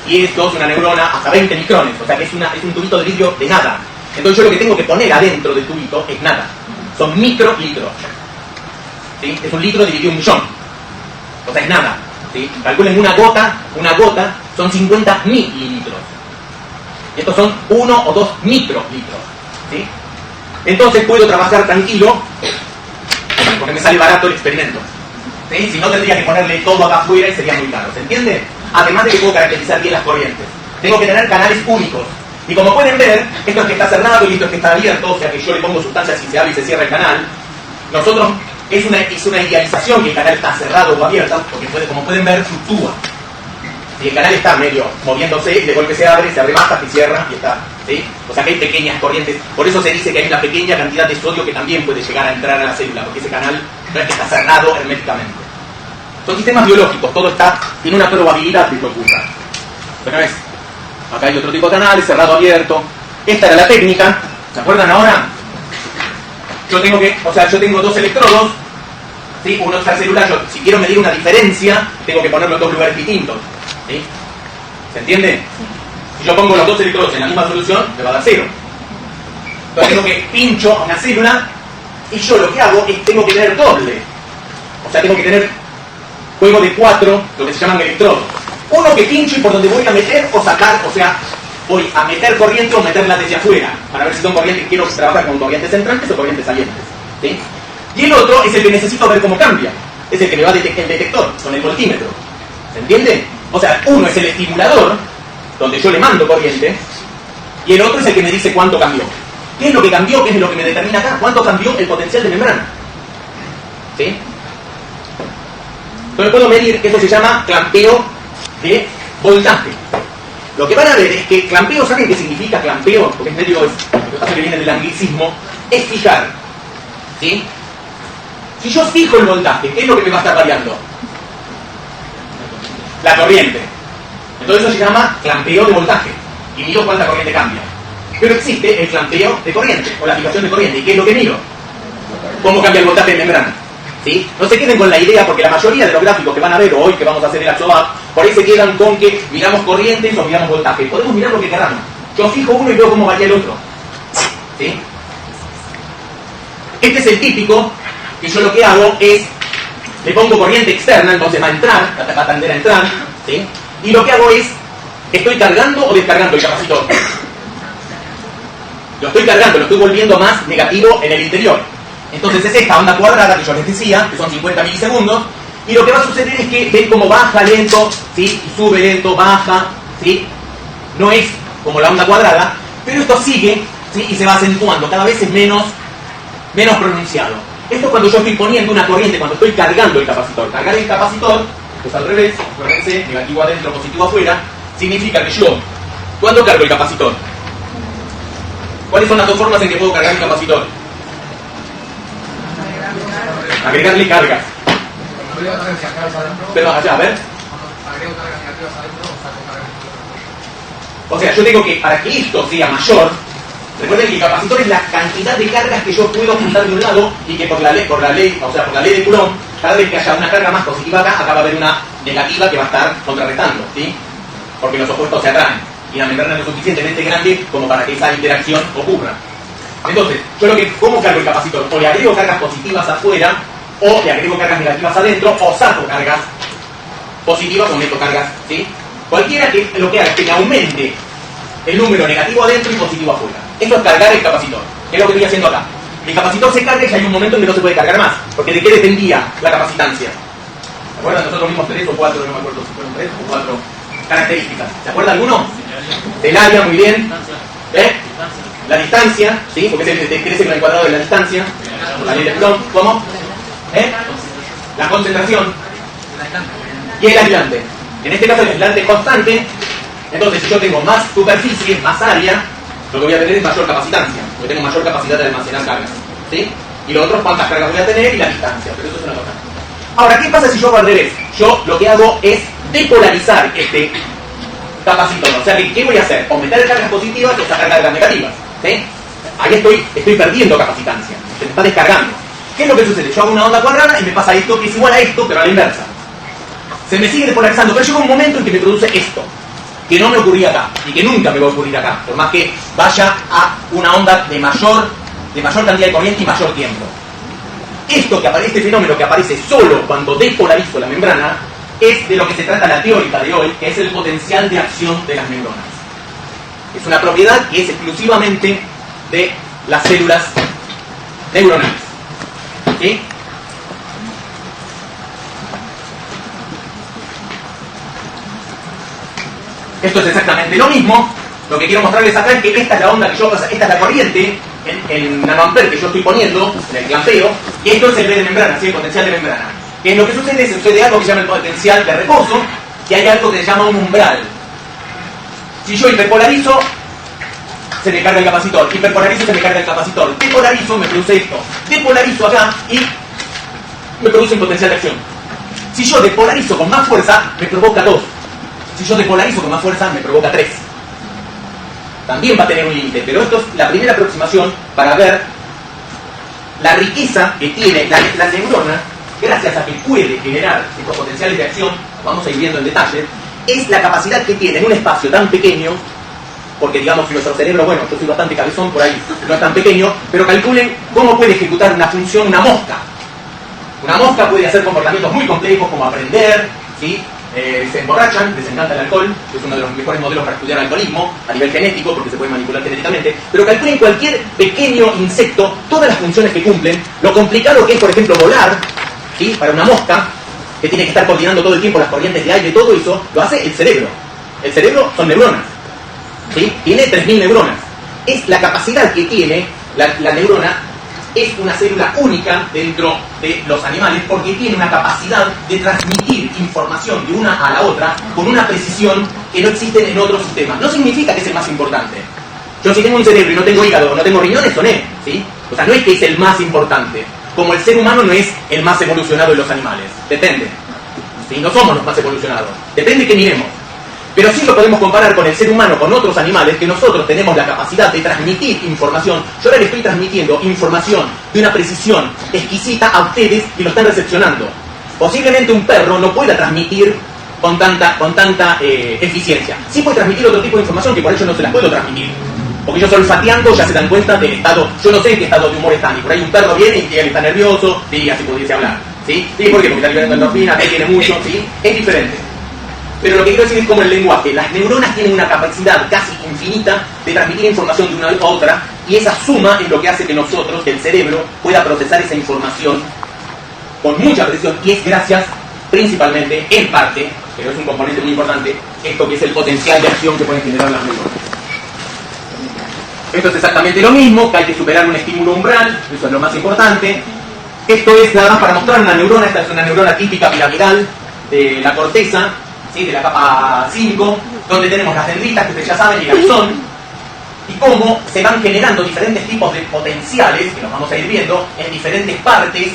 10, 12, una neurona, hasta 20 micrones. O sea que es un tubito de vidrio de nada. Entonces yo lo que tengo que poner adentro del tubito es nada. Son microlitros. ¿Sí? Es un litro dividido en 1.000.000. O sea, es nada. ¿Sí? Calculen una gota son 50 mililitros. Estos son 1 o 2 microlitros. ¿Sí? Entonces puedo trabajar tranquilo porque me sale barato el experimento. ¿Sí? Si no, tendría que ponerle todo acá afuera y sería muy caro. ¿Se entiende? Además de que puedo caracterizar bien las corrientes. Tengo que tener canales únicos. Y como pueden ver, esto es que está cerrado y esto es que está abierto, o sea que yo le pongo sustancias y se abre y se cierra el canal. Nosotros, es una idealización que el canal está cerrado o abierto, porque como pueden ver, fluctúa. Y el canal está medio moviéndose y de golpe se abre más hasta que cierra y está. ¿Sí? O sea que hay pequeñas corrientes. Por eso se dice que hay una pequeña cantidad de sodio que también puede llegar a entrar a la célula, porque ese canal no es que está cerrado herméticamente. Son sistemas biológicos, todo tiene una probabilidad de que ocurra. Pero es, acá hay otro tipo de canales, cerrado, abierto. Esta era la técnica, ¿se acuerdan ahora? Yo tengo dos electrodos, ¿sí? Uno extracelular, si quiero medir una diferencia, tengo que ponerlo en dos lugares distintos. ¿Sí? ¿Se entiende? Si yo pongo los dos electrodos en la misma solución, me va a dar 0. Entonces tengo que pincho a una célula y yo lo que hago es tengo que tener doble. O sea, tengo que tener juego de 4, lo que se llaman electrodos. Uno que pincho y por donde voy a meter o sacar, o sea, voy a meter corriente o meterla desde afuera, para ver si son corrientes, quiero trabajar con corrientes entrantes o corrientes salientes. ¿Sí? Y el otro es el que necesito ver cómo cambia. Es el que me va a detectar el detector, con el voltímetro. ¿Se entiende? O sea, uno es el estimulador, donde yo le mando corriente, y el otro es el que me dice cuánto cambió. ¿Qué es lo que cambió? ¿Qué es lo que me determina acá? ¿Cuánto cambió el potencial de membrana? ¿Sí? Entonces puedo medir, eso se llama clampeo de voltaje. Lo que van a ver es que clampeo, ¿saben qué significa clampeo? Porque en medio es, lo que pasa que viene del anglicismo, es fijar. ¿Sí? Si yo fijo el voltaje, ¿qué es lo que me va a estar variando? La corriente. Entonces eso se llama clampeo de voltaje. Y miro cuánta corriente cambia. Pero existe el clampeo de corriente, o la fijación de corriente. ¿Y qué es lo que miro? ¿Cómo cambia el voltaje de membrana? ¿Sí? No se queden con la idea, porque la mayoría de los gráficos que van a ver hoy, que vamos a hacer el AXOVAP, por ahí se quedan con que miramos corrientes o miramos voltaje. Podemos mirar lo que queramos. Yo fijo uno y veo cómo varía el otro. ¿Sí? Este es el típico, que yo lo que hago es, le pongo corriente externa, entonces va a entrar, va a tender a entrar, ¿sí? Y lo que hago es, ¿estoy cargando o descargando el capacitor? Lo estoy cargando, lo estoy volviendo más negativo en el interior. Entonces es esta onda cuadrada que yo les decía, que son 50 milisegundos, y lo que va a suceder es que ven cómo baja lento, ¿sí? Y sube lento, baja, ¿sí? No es como la onda cuadrada, pero esto sigue, ¿sí? Y se va acentuando, cada vez es menos pronunciado. Esto es cuando yo estoy poniendo una corriente, cuando estoy cargando el capacitor. Cargar el capacitor, pues al revés, acuérdense, negativo adentro, positivo afuera, significa que yo, ¿cuándo cargo el capacitor? ¿Cuáles son las dos formas en que puedo cargar el capacitor? Agregarle cargas. Pero allá, a ver. O sea, yo digo que para que esto sea mayor, recuerden que el capacitor es la cantidad de cargas que yo puedo juntar de un lado y que por la ley de Coulomb, cada vez que haya una carga más positiva acá va a haber una negativa que va a estar contrarrestando, ¿sí? Porque los opuestos se atraen y la membrana es lo suficientemente grande como para que esa interacción ocurra. Entonces, ¿cómo cargo el capacitor? O le agrego cargas positivas afuera, o le agrego cargas negativas adentro, o saco cargas positivas o meto cargas, ¿sí? Cualquiera que lo que haga es que me aumente el número negativo adentro y positivo afuera. Eso es cargar el capacitor, que es lo que estoy haciendo acá. El capacitor se carga y hay un momento en que no se puede cargar más, porque ¿de qué dependía la capacitancia? ¿Se acuerdan? Nosotros vimos 3 o 4, no me acuerdo si fueron 3 o 4 características. ¿Se acuerda alguno? Del área, muy bien. La distancia, ¿sí? Porque crece con el cuadrado de la distancia. La ley de Coulomb, ¿cómo? La concentración. Y el aislante. En este caso el aislante es constante. Entonces, si yo tengo más superficie, más área, lo que voy a tener es mayor capacitancia, porque tengo mayor capacidad de almacenar cargas, ¿sí? Y lo otro es cuántas cargas voy a tener y la distancia, pero eso es una cosa. Ahora, ¿qué pasa si yo hago al revés? Yo lo que hago es depolarizar este capacitor. O sea, ¿qué voy a hacer? O meter cargas positivas o sacar cargas negativas, ¿sí? Ahí estoy perdiendo capacitancia, se me está descargando. ¿Qué es lo que sucede? Yo hago una onda cuadrada y me pasa esto que es igual a esto, pero a la inversa. Se me sigue despolarizando, pero llega un momento en que me produce esto, que no me ocurría acá, y que nunca me va a ocurrir acá, por más que vaya a una onda de mayor cantidad de corriente y mayor tiempo. Este fenómeno que aparece solo cuando despolarizo la membrana, es de lo que se trata la teórica de hoy, que es el potencial de acción de las neuronas. Es una propiedad que es exclusivamente de las células neuronales. ¿Sí? Esto es exactamente lo mismo. Lo que quiero mostrarles acá es que esta es la onda que yo paso, esta es la corriente en nanoamperes que yo estoy poniendo en el clampeo, y esto es el B de membrana, ¿sí? El potencial de membrana. Que lo que sucede es sucede algo que se llama el potencial de reposo, que hay algo que se llama un umbral. Si yo hiperpolarizo, se me carga el capacitor. Hiperpolarizo, se me carga el capacitor. Depolarizo, me produce esto. Depolarizo acá y me produce un potencial de acción. Si yo depolarizo con más fuerza, me provoca 2. Si yo depolarizo con más fuerza, me provoca 3. También va a tener un límite, pero esto es la primera aproximación para ver la riqueza que tiene la neurona, gracias a que puede generar estos potenciales de acción, vamos a ir viendo en detalle, es la capacidad que tiene en un espacio tan pequeño, porque digamos nuestro cerebro, bueno, yo soy bastante cabezón por ahí, no es tan pequeño, pero calculen cómo puede ejecutar una función una mosca. Una mosca puede hacer comportamientos muy complejos como aprender, ¿sí? Se emborrachan, les encanta el alcohol, es uno de los mejores modelos para estudiar alcoholismo a nivel genético, porque se puede manipular genéticamente, pero calculen cualquier pequeño insecto, todas las funciones que cumplen, lo complicado que es, por ejemplo, volar, ¿sí? Para una mosca, que tiene que estar coordinando todo el tiempo las corrientes de aire, todo eso, lo hace el cerebro. El cerebro son neuronas, ¿sí? Tiene 3.000 neuronas. Es la capacidad que tiene la neurona. Es una célula única dentro de los animales porque tiene una capacidad de transmitir información de una a la otra con una precisión que no existe en otros sistemas. No significa que es el más importante. Yo si tengo un cerebro y no tengo hígado, no tengo riñones, soné, ¿sí? O sea, no es que es el más importante. Como el ser humano no es el más evolucionado de los animales. Depende. ¿Sí? No somos los más evolucionados. Depende que miremos. Pero sí lo podemos comparar con el ser humano, con otros animales, que nosotros tenemos la capacidad de transmitir información. Yo ahora le estoy transmitiendo información de una precisión exquisita a ustedes que lo están recepcionando. Posiblemente un perro no pueda transmitir con tanta eficiencia. Sí puede transmitir otro tipo de información que por ello no se las puedo transmitir. Porque ellos olfateando ya se dan cuenta del estado, yo no sé en qué estado de humor están. Y por ahí un perro viene y él está nervioso, y así pudiese hablar. ¿Sí? ¿Sí? ¿Por qué? Porque está liberando endorfina, que tiene mucho, ¿sí? Es diferente. Pero lo que quiero decir es como el lenguaje. Las neuronas tienen una capacidad casi infinita de transmitir información de una a otra, y esa suma es lo que hace que nosotros, que el cerebro, pueda procesar esa información con mucha precisión, y es gracias, principalmente, en parte, pero es un componente muy importante, esto que es el potencial de acción que pueden generar las neuronas. Esto es exactamente lo mismo, que hay que superar un estímulo umbral, eso es lo más importante. Esto es nada más para mostrar una neurona. Esta es una neurona típica piramidal de la corteza, ¿sí? De la capa 5, donde tenemos las dendritas, que ustedes ya saben, y el axón, y cómo se van generando diferentes tipos de potenciales, que los vamos a ir viendo, en diferentes partes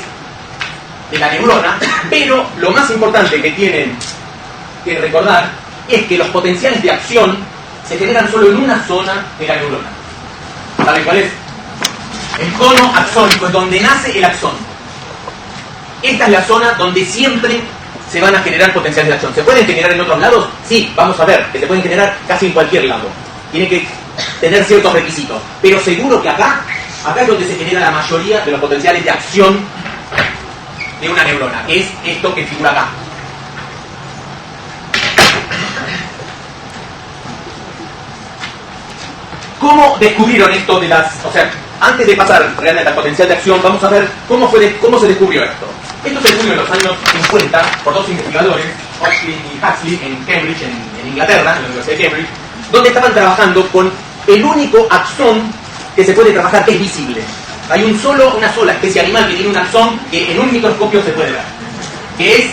de la neurona, pero lo más importante que tienen que recordar es que los potenciales de acción se generan solo en una zona de la neurona. ¿Saben cuál es? El cono axónico, es donde nace el axón. Esta es la zona donde siempre se van a generar potenciales de acción. ¿Se pueden generar en otros lados? Sí, vamos a ver, que se pueden generar casi en cualquier lado. Tiene que tener ciertos requisitos. Pero seguro que acá es donde se genera la mayoría de los potenciales de acción de una neurona, que es esto que figura acá. ¿Cómo descubrieron esto de las... O sea, antes de pasar realmente al potencial de acción, vamos a ver cómo se descubrió esto. Esto se descubrió en los años 50 por dos investigadores, Hodgkin y Huxley, en Cambridge, en Inglaterra, en la Universidad de Cambridge, donde estaban trabajando con el único axón que se puede trabajar, que es visible. Hay una sola especie animal que tiene un axón que en un microscopio se puede ver, que es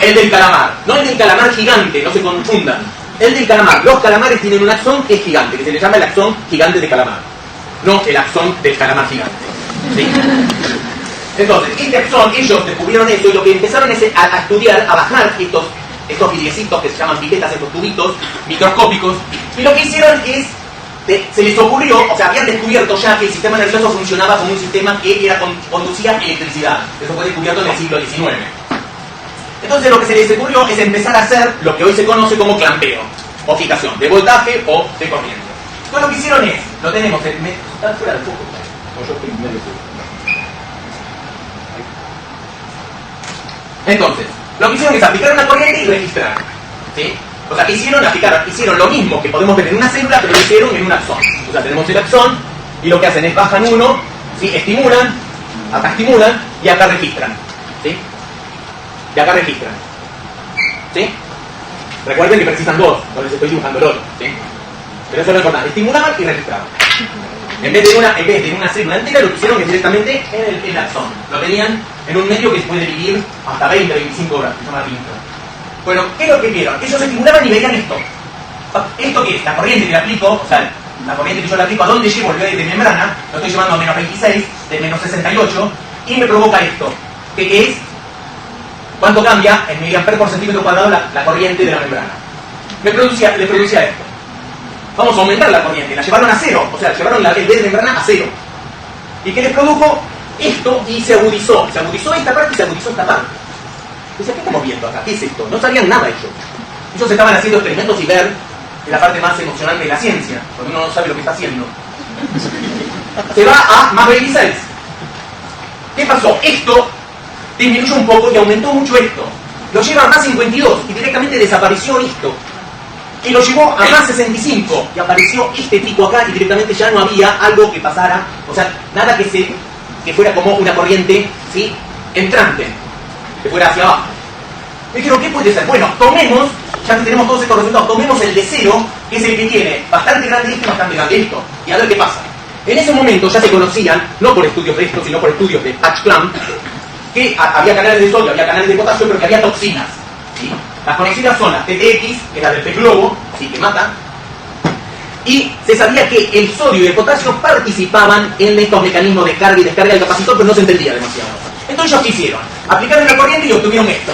el del calamar. No el del calamar gigante, no se confundan. El del calamar. Los calamares tienen un axón que es gigante, que se le llama el axón gigante de calamar. No el axón del calamar gigante. ¿Sí? Entonces, este axón, ellos descubrieron eso, y lo que empezaron es a estudiar, a bajar estos vidriecitos que se llaman pipetas, estos tubitos microscópicos, y lo que hicieron es se les ocurrió, o sea, habían descubierto ya que el sistema nervioso funcionaba como un sistema que conducía electricidad. Eso fue descubierto en el siglo XIX. Entonces lo que se les ocurrió es empezar a hacer lo que hoy se conoce como clampeo, o fijación, de voltaje o de corriente. Entonces lo que hicieron es, lo tenemos, está fuera del foco, o yo estoy medio fuera. Entonces, lo que hicieron es aplicar una corriente y registrar, ¿sí? O sea, hicieron lo mismo que podemos ver en una célula, pero lo hicieron en un axón. O sea, tenemos el axón y lo que hacen es bajan uno, ¿sí? Estimulan, acá estimulan y acá registran, ¿sí? Y acá registran, ¿sí? Recuerden que precisan dos, no les estoy dibujando el otro, ¿sí? Pero eso es lo importante, estimulaban y registraban. En vez de una célula entera, lo que hicieron es directamente en el axón. Lo tenían en un medio que se puede dividir hasta 20, 25 horas, que se llama rinco. Bueno, ¿qué es lo que vieron? Ellos estimulaban y veían esto. ¿Esto qué es? La corriente que le aplico, o sea, la corriente que yo le aplico, ¿a dónde llevo el de membrana? Lo estoy llevando a menos 26, de menos 68, y me provoca esto. ¿Qué es? ¿Cuánto cambia en miliamperes por centímetro cuadrado la corriente de la membrana? Le producía esto. Vamos a aumentar la corriente, la llevaron a cero, o sea, llevaron el de membrana a cero. ¿Y qué les produjo? Esto, y se agudizó esta parte y se agudizó esta parte. Entonces, ¿qué estamos viendo acá? ¿Qué es esto? No sabían nada ellos. Ellos estaban haciendo experimentos y ver es la parte más emocionante de la ciencia, cuando uno no sabe lo que está haciendo. Se va a más 26. ¿Qué pasó? Esto disminuyó un poco y aumentó mucho esto. Lo lleva a más 52 y directamente desapareció esto. Y lo llevó a más 65 y apareció este pico acá y directamente ya no había algo que pasara, o sea, nada que fuera como una corriente, ¿sí?, entrante, que fuera hacia abajo. Me dijeron, ¿qué puede ser? Bueno, tomemos, ya que tenemos todos estos resultados, tomemos el de cero, que es el que tiene bastante grande esto y bastante grande esto, y a ver qué pasa. En ese momento ya se conocían, no por estudios de esto, sino por estudios de Pachklam, que había canales de sodio, había canales de potasio, pero que había toxinas, ¿sí? Las conocidas son las TTX, que es la del pez globo, ¿sí?, que mata. Y se sabía que el sodio y el potasio participaban en estos mecanismos de carga y descarga del capacitor, pero no se entendía demasiado. Entonces ellos, ¿qué hicieron? Aplicaron la corriente y obtuvieron esto.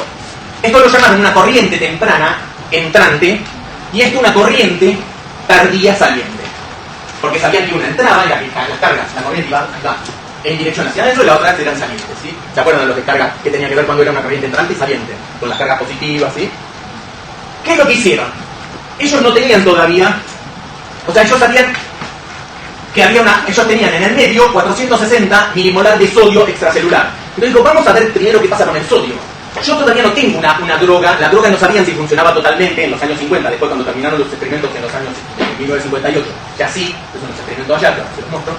Esto lo llamaron una corriente temprana, entrante, y esto una corriente tardía saliente. Porque sabían que una entraba y las cargas, la corriente iba en dirección hacia adentro y la otra eran salientes, ¿sí? ¿Se acuerdan de los descargas que tenía que ver cuando era una corriente entrante y saliente? Con las cargas positivas, ¿sí? ¿Qué es lo que hicieron? Ellos no tenían todavía, o sea, ellos sabían que ellos tenían en el medio 460 milimolar de sodio extracelular. Entonces digo, vamos a ver primero qué pasa con el sodio. Yo todavía no tengo una droga, la droga no sabían si funcionaba totalmente en los años 50, después cuando terminaron los experimentos en los años 1958, que así, es un experimento allá, que se los muestro.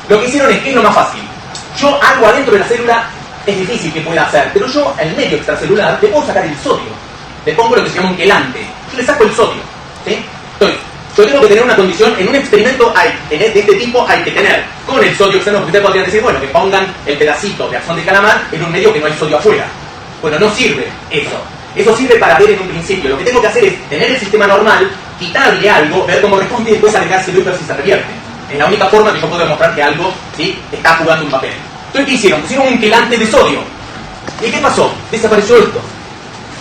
Lo que hicieron es, ¿qué es lo más fácil? Yo algo adentro de la célula es difícil que pueda hacer, pero yo al medio extracelular le puedo sacar el sodio. Le pongo lo que se llama un quelante. Yo le saco el sodio, ¿sí? Entonces, yo tengo que tener una condición, en un experimento de este tipo hay que tener con el sodio externo, porque ustedes podrían decir, bueno, que pongan el pedacito de axón de calamar en un medio que no hay sodio afuera. Bueno, no sirve eso. Eso sirve para ver en un principio. Lo que tengo que hacer es tener el sistema normal, quitarle algo, ver cómo responde y después agregárselo y ver si se revierte. Es la única forma que yo puedo demostrar que algo, ¿sí?, está jugando un papel. Entonces, ¿qué hicieron? Pusieron un quelante de sodio. ¿Y qué pasó? Desapareció esto.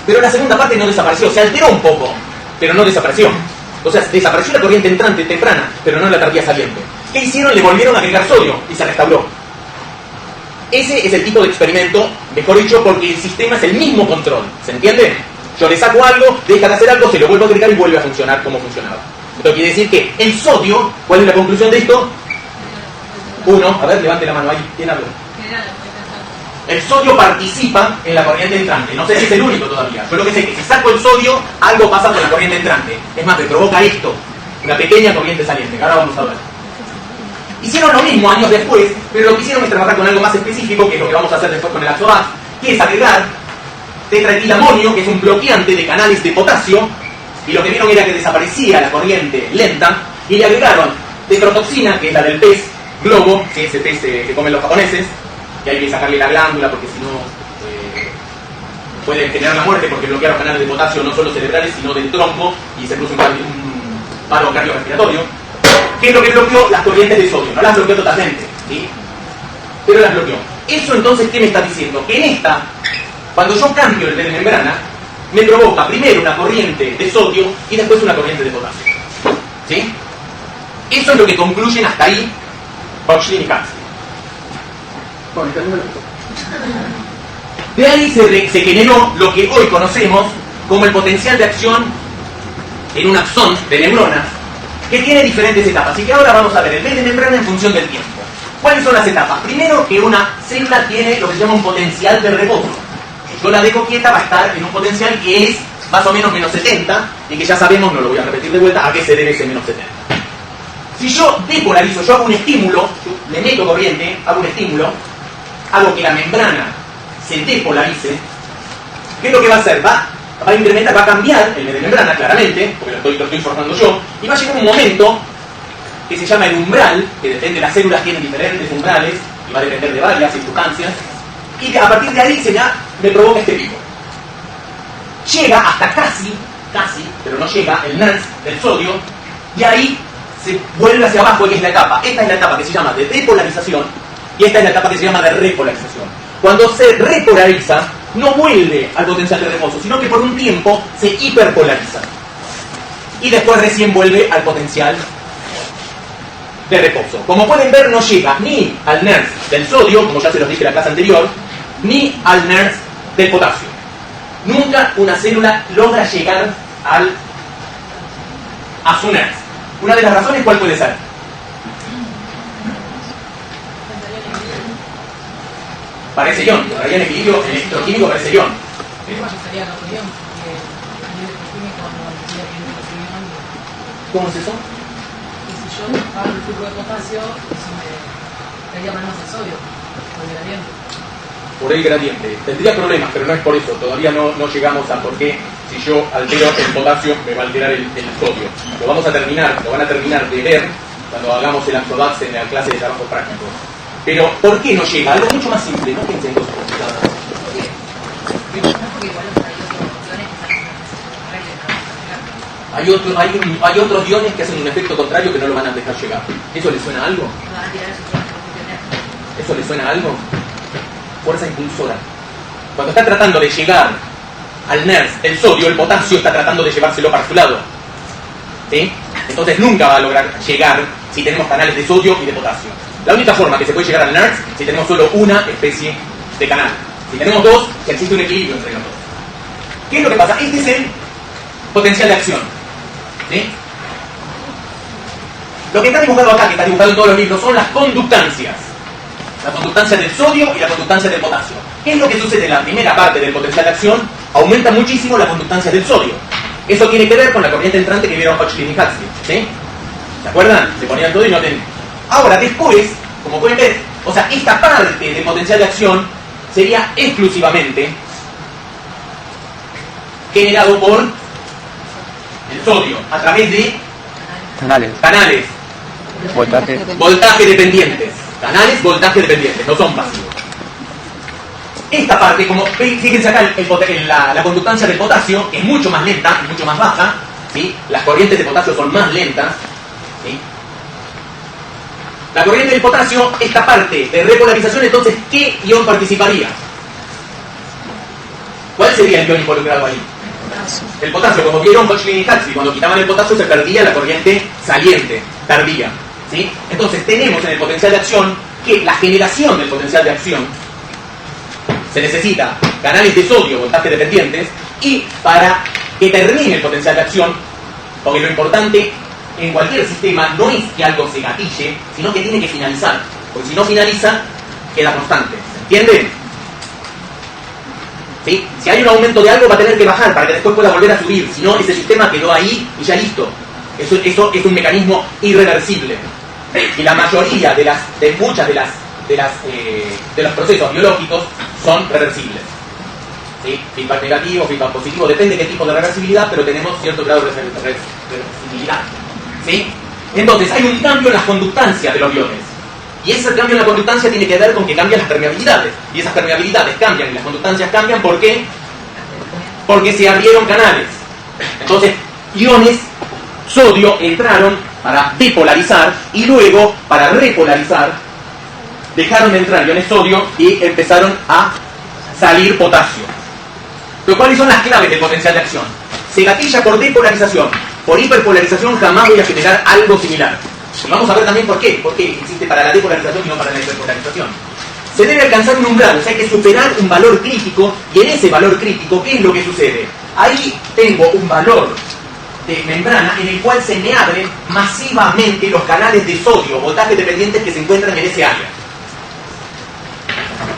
Pero la segunda parte no desapareció. Se alteró un poco, pero no desapareció. O sea, desapareció la corriente entrante temprana, pero no la tardía saliente. ¿Qué hicieron? Le volvieron a agregar sodio y se restauró. Ese es el tipo de experimento, mejor dicho, porque el sistema es el mismo control. ¿Se entiende? Yo le saco algo, deja de hacer algo, se lo vuelvo a agregar y vuelve a funcionar como funcionaba. Esto quiere decir que el sodio, ¿cuál es la conclusión de esto? Uno, a ver, levante la mano ahí, ¿quién habló? El sodio participa en la corriente entrante. No sé si es el único todavía. Yo lo que sé es que si saco el sodio, algo pasa con la corriente entrante. Es más, me provoca esto, una pequeña corriente saliente, que ahora vamos a ver. Hicieron lo mismo años después, pero lo que hicieron es trabajar con algo más específico, que es lo que vamos a hacer después con el Axovax, que es agregar tetraetilamonio, que es un bloqueante de canales de potasio, y lo que vieron era que desaparecía la corriente lenta, y le agregaron tetrotoxina, que es la del pez globo, que es el pez que comen los japoneses, que hay que sacarle la glándula porque si no puede generar la muerte, porque bloquea los canales de potasio no solo cerebrales sino del tronco y se produce un paro cardiorrespiratorio. ¿Qué es lo que bloqueó? Las corrientes de sodio. No las bloqueó totalmente, ¿sí?, pero las bloqueó. Eso entonces, ¿qué me está diciendo? Que en esta, cuando yo cambio el de membrana, me provoca primero una corriente de sodio y después una corriente de potasio, ¿sí? Eso es lo que concluyen hasta ahí Bochlin y Huxley. Bueno, de ahí se generó lo que hoy conocemos como el potencial de acción en un axón de neuronas, que tiene diferentes etapas. Así que ahora vamos a ver el B de membrana en función del tiempo. ¿Cuáles son las etapas? Primero, que una célula tiene lo que se llama un potencial de reposo. Si yo la dejo quieta, va a estar en un potencial que es más o menos menos 70, y que ya sabemos, no lo voy a repetir de vuelta, a qué se debe ese menos 70. Si yo depolarizo, yo hago un estímulo, le meto corriente, hago un estímulo, hago que la membrana se depolarice, ¿qué es lo que va a hacer? Va a incrementar, va a cambiar el de membrana claramente, porque lo estoy formando yo, y va a llegar un momento que se llama el umbral, que depende, las células tienen diferentes umbrales, y va a depender de varias circunstancias, y a partir de ahí me provoca este pico. Llega hasta casi, pero no llega el NERS del sodio, y ahí se vuelve hacia abajo, que es la etapa. Esta es la etapa que se llama de depolarización, y esta es la etapa que se llama de repolarización. Cuando se repolariza, no vuelve al potencial de reposo, sino que por un tiempo se hiperpolariza. Y después recién vuelve al potencial de reposo. Como pueden ver, no llega ni al NERS del sodio, como ya se los dije en la clase anterior, ni al NERS del potasio. Nunca una célula logra llegar a su NERS. Una de las razones, ¿cuál puede ser? Parece ion, en equilibrio electroquímico parece ion. ¿Cómo es eso? Si yo hago el flujo de potasio, eso me daría menos de sodio, por el gradiente. Por el gradiente. Tendría problemas, pero no es por eso. Todavía no llegamos a por qué, si yo altero el potasio, me va a alterar el sodio. Lo van a terminar de ver cuando hagamos el AXODAX en la clase de trabajo práctico. Pero, ¿por qué no llega? Algo mucho más simple, no piensen en cosas complicadas. Hay otros iones que hacen un efecto contrario que no lo van a dejar llegar. ¿Eso le suena a algo? ¿Eso le suena a algo? Fuerza impulsora. Cuando está tratando de llegar al NERS el sodio, el potasio está tratando de llevárselo para su lado. ¿Sí? Entonces nunca va a lograr llegar si tenemos canales de sodio y de potasio. La única forma que se puede llegar al NERS si tenemos solo una especie de canal. Si tenemos dos, existe un equilibrio entre los dos. ¿Qué es lo que pasa? Este es el potencial de acción. ¿Sí? Lo que está dibujado acá, que está dibujado en todos los libros, son las conductancias. La conductancia del sodio y la conductancia del potasio. ¿Qué es lo que sucede en la primera parte del potencial de acción? Aumenta muchísimo la conductancia del sodio. Eso tiene que ver con la corriente entrante que vieron Bochlin y Huxley. ¿Sí? ¿Se acuerdan? Se ponían todo y no tenían. Ahora, después, como pueden ver, o sea, esta parte del potencial de acción sería exclusivamente generado por el sodio a través de canales voltaje dependientes. Canales voltaje dependientes, no son pasivos. Esta parte, como fíjense acá, la conductancia del potasio es mucho más lenta y mucho más baja, ¿sí? Las corrientes de potasio son más lentas, ¿sí? La corriente del potasio, esta parte de repolarización, entonces, ¿qué ion participaría? ¿Cuál sería el ion involucrado ahí? El potasio, como vieron Bochlin y Huxley, cuando quitaban el potasio se perdía la corriente saliente, tardía. ¿Sí? Entonces tenemos en el potencial de acción que la generación del potencial de acción se necesita canales de sodio, voltaje dependientes, y para que termine el potencial de acción, porque lo importante en cualquier sistema no es que algo se gatille, sino que tiene que finalizar, porque si no finaliza, queda constante. ¿Se entiende? ¿Sí? Si hay un aumento de algo va a tener que bajar para que después pueda volver a subir, si no ese sistema quedó ahí y ya listo. Eso es un mecanismo irreversible. Y la mayoría de los procesos biológicos son reversibles. ¿Sí? Feedback negativo, feedback positivo, depende de qué tipo de reversibilidad, pero tenemos cierto grado de reversibilidad. ¿Sí? Entonces hay un cambio en las conductancias de los iones. Y ese cambio en la conductancia tiene que ver con que cambian las permeabilidades. Y esas permeabilidades cambian y las conductancias cambian, ¿por qué? Porque se abrieron canales. Entonces, iones sodio entraron para depolarizar y luego, para repolarizar, dejaron de entrar iones sodio y empezaron a salir potasio. Pero ¿cuáles son las claves del potencial de acción? Se gatilla por depolarización. Por hiperpolarización jamás voy a generar algo similar. Y vamos a ver también por qué. ¿Por qué existe para la depolarización y no para la hiperpolarización? Se debe alcanzar un umbral, o sea, hay que superar un valor crítico, y en ese valor crítico, ¿qué es lo que sucede? Ahí tengo un valor de membrana en el cual se me abren masivamente los canales de sodio, voltaje dependientes que se encuentran en ese área.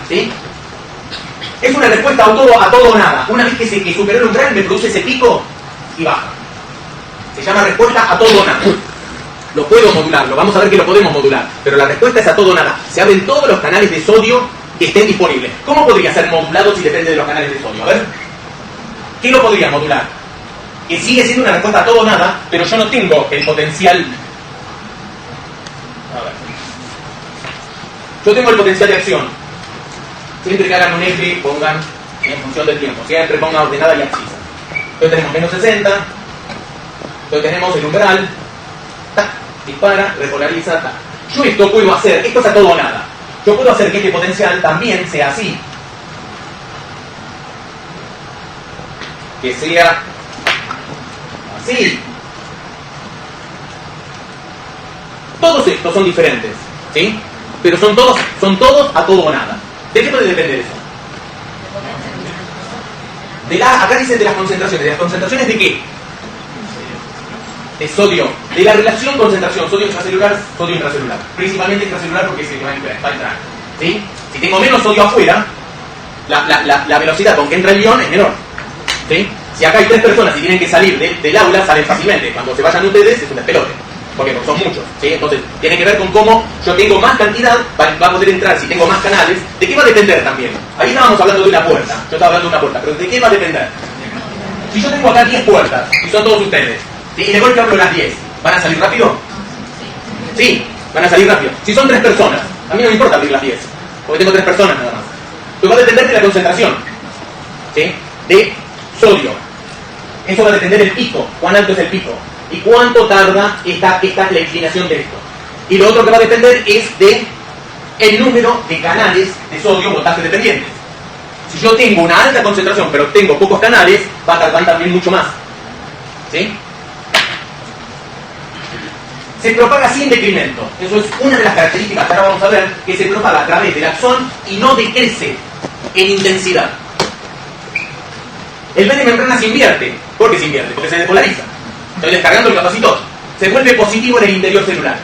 ¿Sí? Es una respuesta a todo o nada. Una vez que superó el umbral, me produce ese pico y baja. Se llama respuesta a todo o nada. Lo puedo modular, vamos a ver que lo podemos modular, pero la respuesta es a todo o nada. Se abren todos los canales de sodio que estén disponibles. ¿Cómo podría ser modulado si depende de los canales de sodio? A ver, ¿qué lo podría modular? Que sigue siendo una respuesta a todo o nada, pero yo no tengo el potencial. A ver. Yo tengo el potencial de acción. Siempre que hagan un eje, pongan en función del tiempo. Siempre pongan ordenada y abscisa. Entonces tenemos menos 60. Entonces tenemos el umbral. Ta, dispara, repolariza, ta. Yo esto puedo hacer, esto es a todo o nada. Yo puedo hacer que este potencial también sea así. Que sea así. Todos estos son diferentes, ¿sí? Pero son todos a todo o nada. ¿De qué puede depender eso? Acá dicen de las concentraciones. ¿De las concentraciones de qué? De sodio. De la relación concentración, sodio intracelular, sodio intracelular. Principalmente intracelular porque se va a entrar. ¿Sí? Si tengo menos sodio afuera, la velocidad con que entra el ion es menor. ¿Sí? Si acá hay 3 personas y tienen que salir del aula, salen fácilmente. Cuando se vayan ustedes, es un despelote. Porque son muchos, ¿sí? Entonces, tiene que ver con cómo yo tengo más cantidad, va a poder entrar si tengo más canales. ¿De qué va a depender también? Ahí estábamos hablando de una puerta. Yo estaba hablando de una puerta, pero ¿de qué va a depender? Si yo tengo acá 10 puertas, y son todos ustedes, ¿sí? Y de golpe abro las 10, ¿van a salir rápido? Sí, van a salir rápido. Si son 3 personas, a mí no me importa abrir las 10, porque tengo 3 personas nada más. Pero va a depender de la concentración, ¿sí? De sodio. Eso va a depender del pico, cuán alto es el pico. ¿Y cuánto tarda esta la inclinación de esto? Y lo otro que va a depender es de el número de canales de sodio voltaje dependientes. Si yo tengo una alta concentración pero tengo pocos canales, va a tardar también mucho más. ¿Sí? Se propaga sin decremento. Eso es una de las características que ahora vamos a ver, que se propaga a través del axón y no decrece en intensidad. El B de membrana se invierte. ¿Por qué se invierte? Porque se depolariza. Estoy descargando el capacitor. Se vuelve positivo en el interior celular.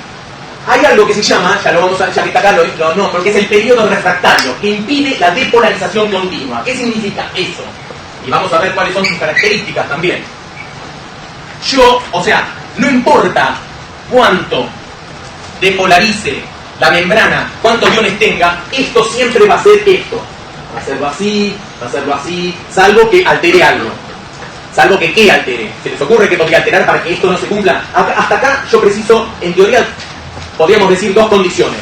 Hay algo que se llama, ya que está acá lo nombro, que es el periodo refractario, que impide la depolarización continua. ¿Qué significa eso? Y vamos a ver cuáles son sus características también. No importa cuánto depolarice la membrana, cuántos iones tenga, esto siempre va a ser esto. Va a serlo así, salvo que altere algo. Salvo que ¿qué altere? ¿Se les ocurre que podría alterar para que esto no se cumpla? Hasta acá yo preciso, en teoría, podríamos decir 2 condiciones.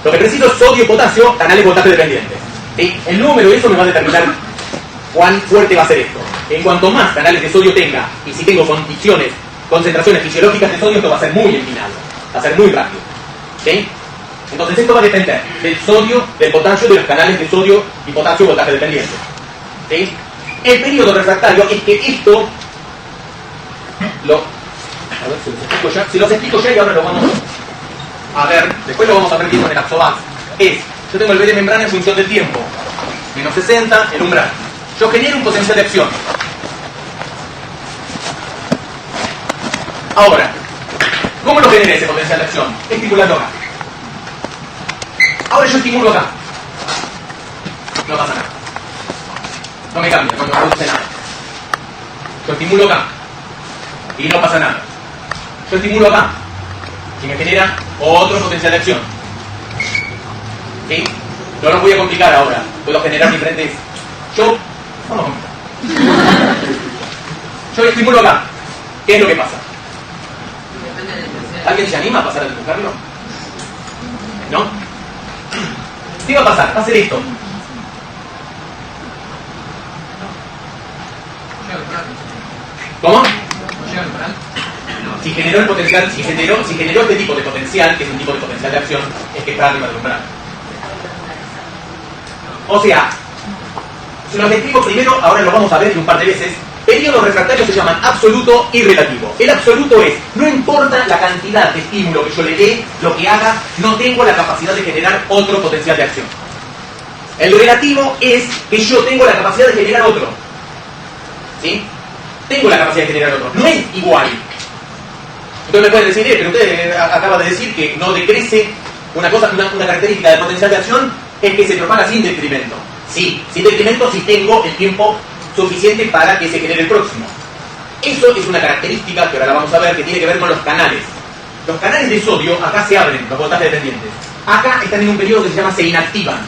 Lo que preciso es sodio y potasio, canales voltaje dependientes. ¿Sí? El número de eso me va a determinar cuán fuerte va a ser esto. En cuanto más canales de sodio tenga, y si tengo concentraciones fisiológicas de sodio, esto va a ser muy empinado, va a ser muy rápido. ¿Sí? Entonces esto va a depender del sodio, del potasio, de los canales de sodio y potasio voltaje dependientes. ¿Sí? El periodo refractario es que esto a ver si los explico ya y ahora lo vamos a ver, después lo vamos a ver bien con el axobas. Yo tengo el B de membrana en función del tiempo, menos 60, el umbral. Yo genero un potencial de acción. Ahora, ¿cómo lo generé ese potencial de acción? Estimulando acá. Ahora yo estimulo acá. No pasa nada. No me cambia, no me produce nada. Yo estimulo acá y no pasa nada. Yo estimulo acá y me genera otro potencial de acción. ¿Sí? No lo voy a complicar ahora. Puedo generar diferentes. Yo estimulo acá. ¿Qué es lo que pasa? ¿Alguien se anima a pasar a dibujarlo? ¿No? ¿Qué va a pasar? Va a ser esto. ¿Cómo? Si generó el potencial, si generó este tipo de potencial, que es un tipo de potencial de acción, es que está arriba del umbral. O sea, si los describo primero, ahora lo vamos a ver un par de veces, P periodos refractarios se llaman absoluto y relativo. El absoluto es, no importa la cantidad de estímulo que yo le dé, lo que haga, no tengo la capacidad de generar otro potencial de acción. El relativo es que yo tengo la capacidad de generar otro. ¿Sí? Tengo la capacidad de generar otro. No es igual. Entonces me pueden decir, pero usted acaba de decir que no decrece una característica del potencial de acción es que se propaga sin detrimento. Sí, sin detrimento si tengo el tiempo suficiente para que se genere el próximo. Eso es una característica que ahora la vamos a ver, que tiene que ver con los canales. Los canales de sodio acá se abren, los voltajes dependientes. Acá están en un periodo que se llama se inactivan.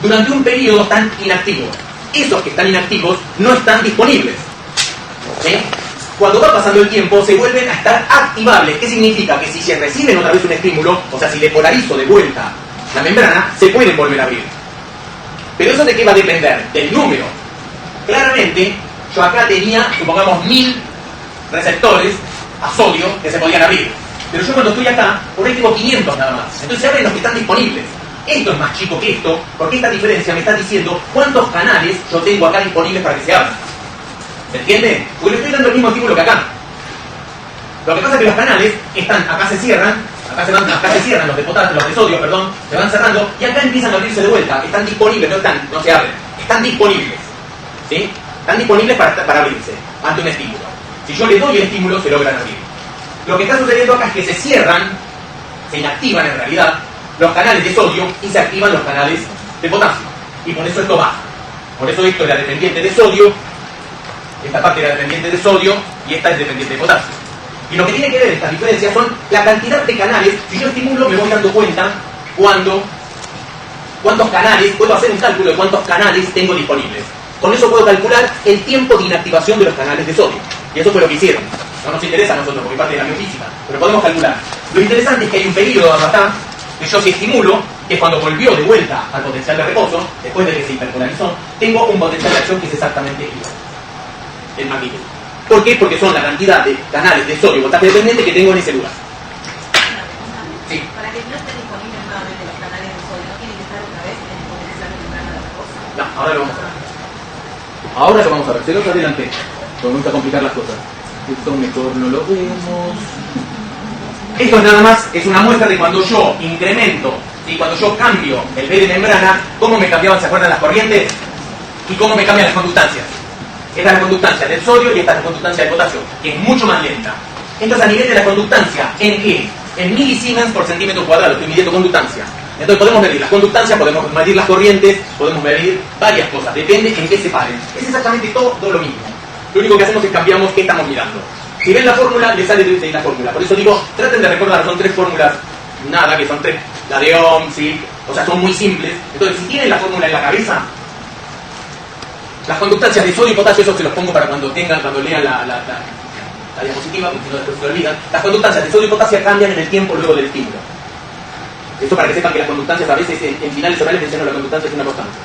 Durante un periodo están inactivos. Esos que están inactivos no están disponibles. ¿Sí? Cuando va pasando el tiempo se vuelven a estar activables. ¿Qué significa? Que si se reciben otra vez un estímulo, o sea, si le polarizo de vuelta la membrana, se pueden volver a abrir. Pero eso de qué va a depender? Del número. Claramente, yo acá tenía, supongamos, 1000 receptores a sodio que se podían abrir. Pero yo cuando estoy acá, por ahí tengo 500 nada más. Entonces se abren los que están disponibles. Esto es más chico que esto, porque esta diferencia me está diciendo cuántos canales yo tengo acá disponibles para que se abran. ¿Se entiende? Porque le estoy dando el mismo estímulo que acá. Lo que pasa es que los canales están, acá se cierran, acá se cierran los de potasio, los de sodio, perdón, se van cerrando y acá empiezan a abrirse de vuelta. Están disponibles, no se abren, están disponibles. ¿Sí? Están disponibles para abrirse ante un estímulo. Si yo le doy el estímulo, se logran abrir. Lo que está sucediendo acá es que se cierran, se inactivan en realidad, los canales de sodio y se activan los canales de potasio. Y por eso esto baja. Por eso esto era dependiente de sodio, esta parte era dependiente de sodio y esta es dependiente de potasio. Y lo que tiene que ver estas diferencias son la cantidad de canales. Si yo estimulo, me voy dando cuenta cuántos canales, puedo hacer un cálculo de cuántos canales tengo disponibles. Con eso puedo calcular el tiempo de inactivación de los canales de sodio. Y eso fue lo que hicieron. No nos interesa a nosotros porque es parte de la biofísica, pero podemos calcular. Lo interesante es que hay un periodo acá que yo si estimulo, que es cuando volvió de vuelta al potencial de reposo, después de que se hiperpolarizó, tengo un potencial de acción que es exactamente igual. En magnitud. ¿Por qué? Porque son la cantidad de canales de sodio voltaje dependiente que tengo en ese lugar. Sí. Para que no estén disponibles nuevamente los canales de sodio, ¿no tienen que estar otra vez en el potencial de membrana de reposo? No, ahora lo vamos a ver. Ahora lo vamos a ver. Se los adelanté. Porque me gusta complicar las cosas. Esto mejor no lo vemos. Esto nada más es una muestra de cuando yo incremento y cuando yo cambio el B de membrana, cómo me cambiaban, ¿se acuerdan las corrientes? Y cómo me cambian las conductancias. Esta es la conductancia del sodio y esta es la conductancia del potasio, que es mucho más lenta. Entonces a nivel de la conductancia, ¿en qué? En milisiemens por centímetro cuadrado, estoy midiendo conductancia. Entonces podemos medir las conductancias, podemos medir las corrientes, podemos medir varias cosas, depende en qué se paren. Es exactamente todo lo mismo. Lo único que hacemos es cambiamos qué estamos mirando. Si ven la fórmula, les sale de la fórmula. Por eso digo, traten de recordar, son 3 fórmulas, nada, que son 3, la de Ohm, ¿sí? O sea, son muy simples. Entonces, si tienen la fórmula en la cabeza, las conductancias de sodio y potasio, eso se los pongo para cuando lean la diapositiva, porque si no después se olvidan. Las conductancias de sodio y potasio cambian en el tiempo luego del estímulo. Esto para que sepan que las conductancias, a veces en finales orales menciono la conductancia es una constante.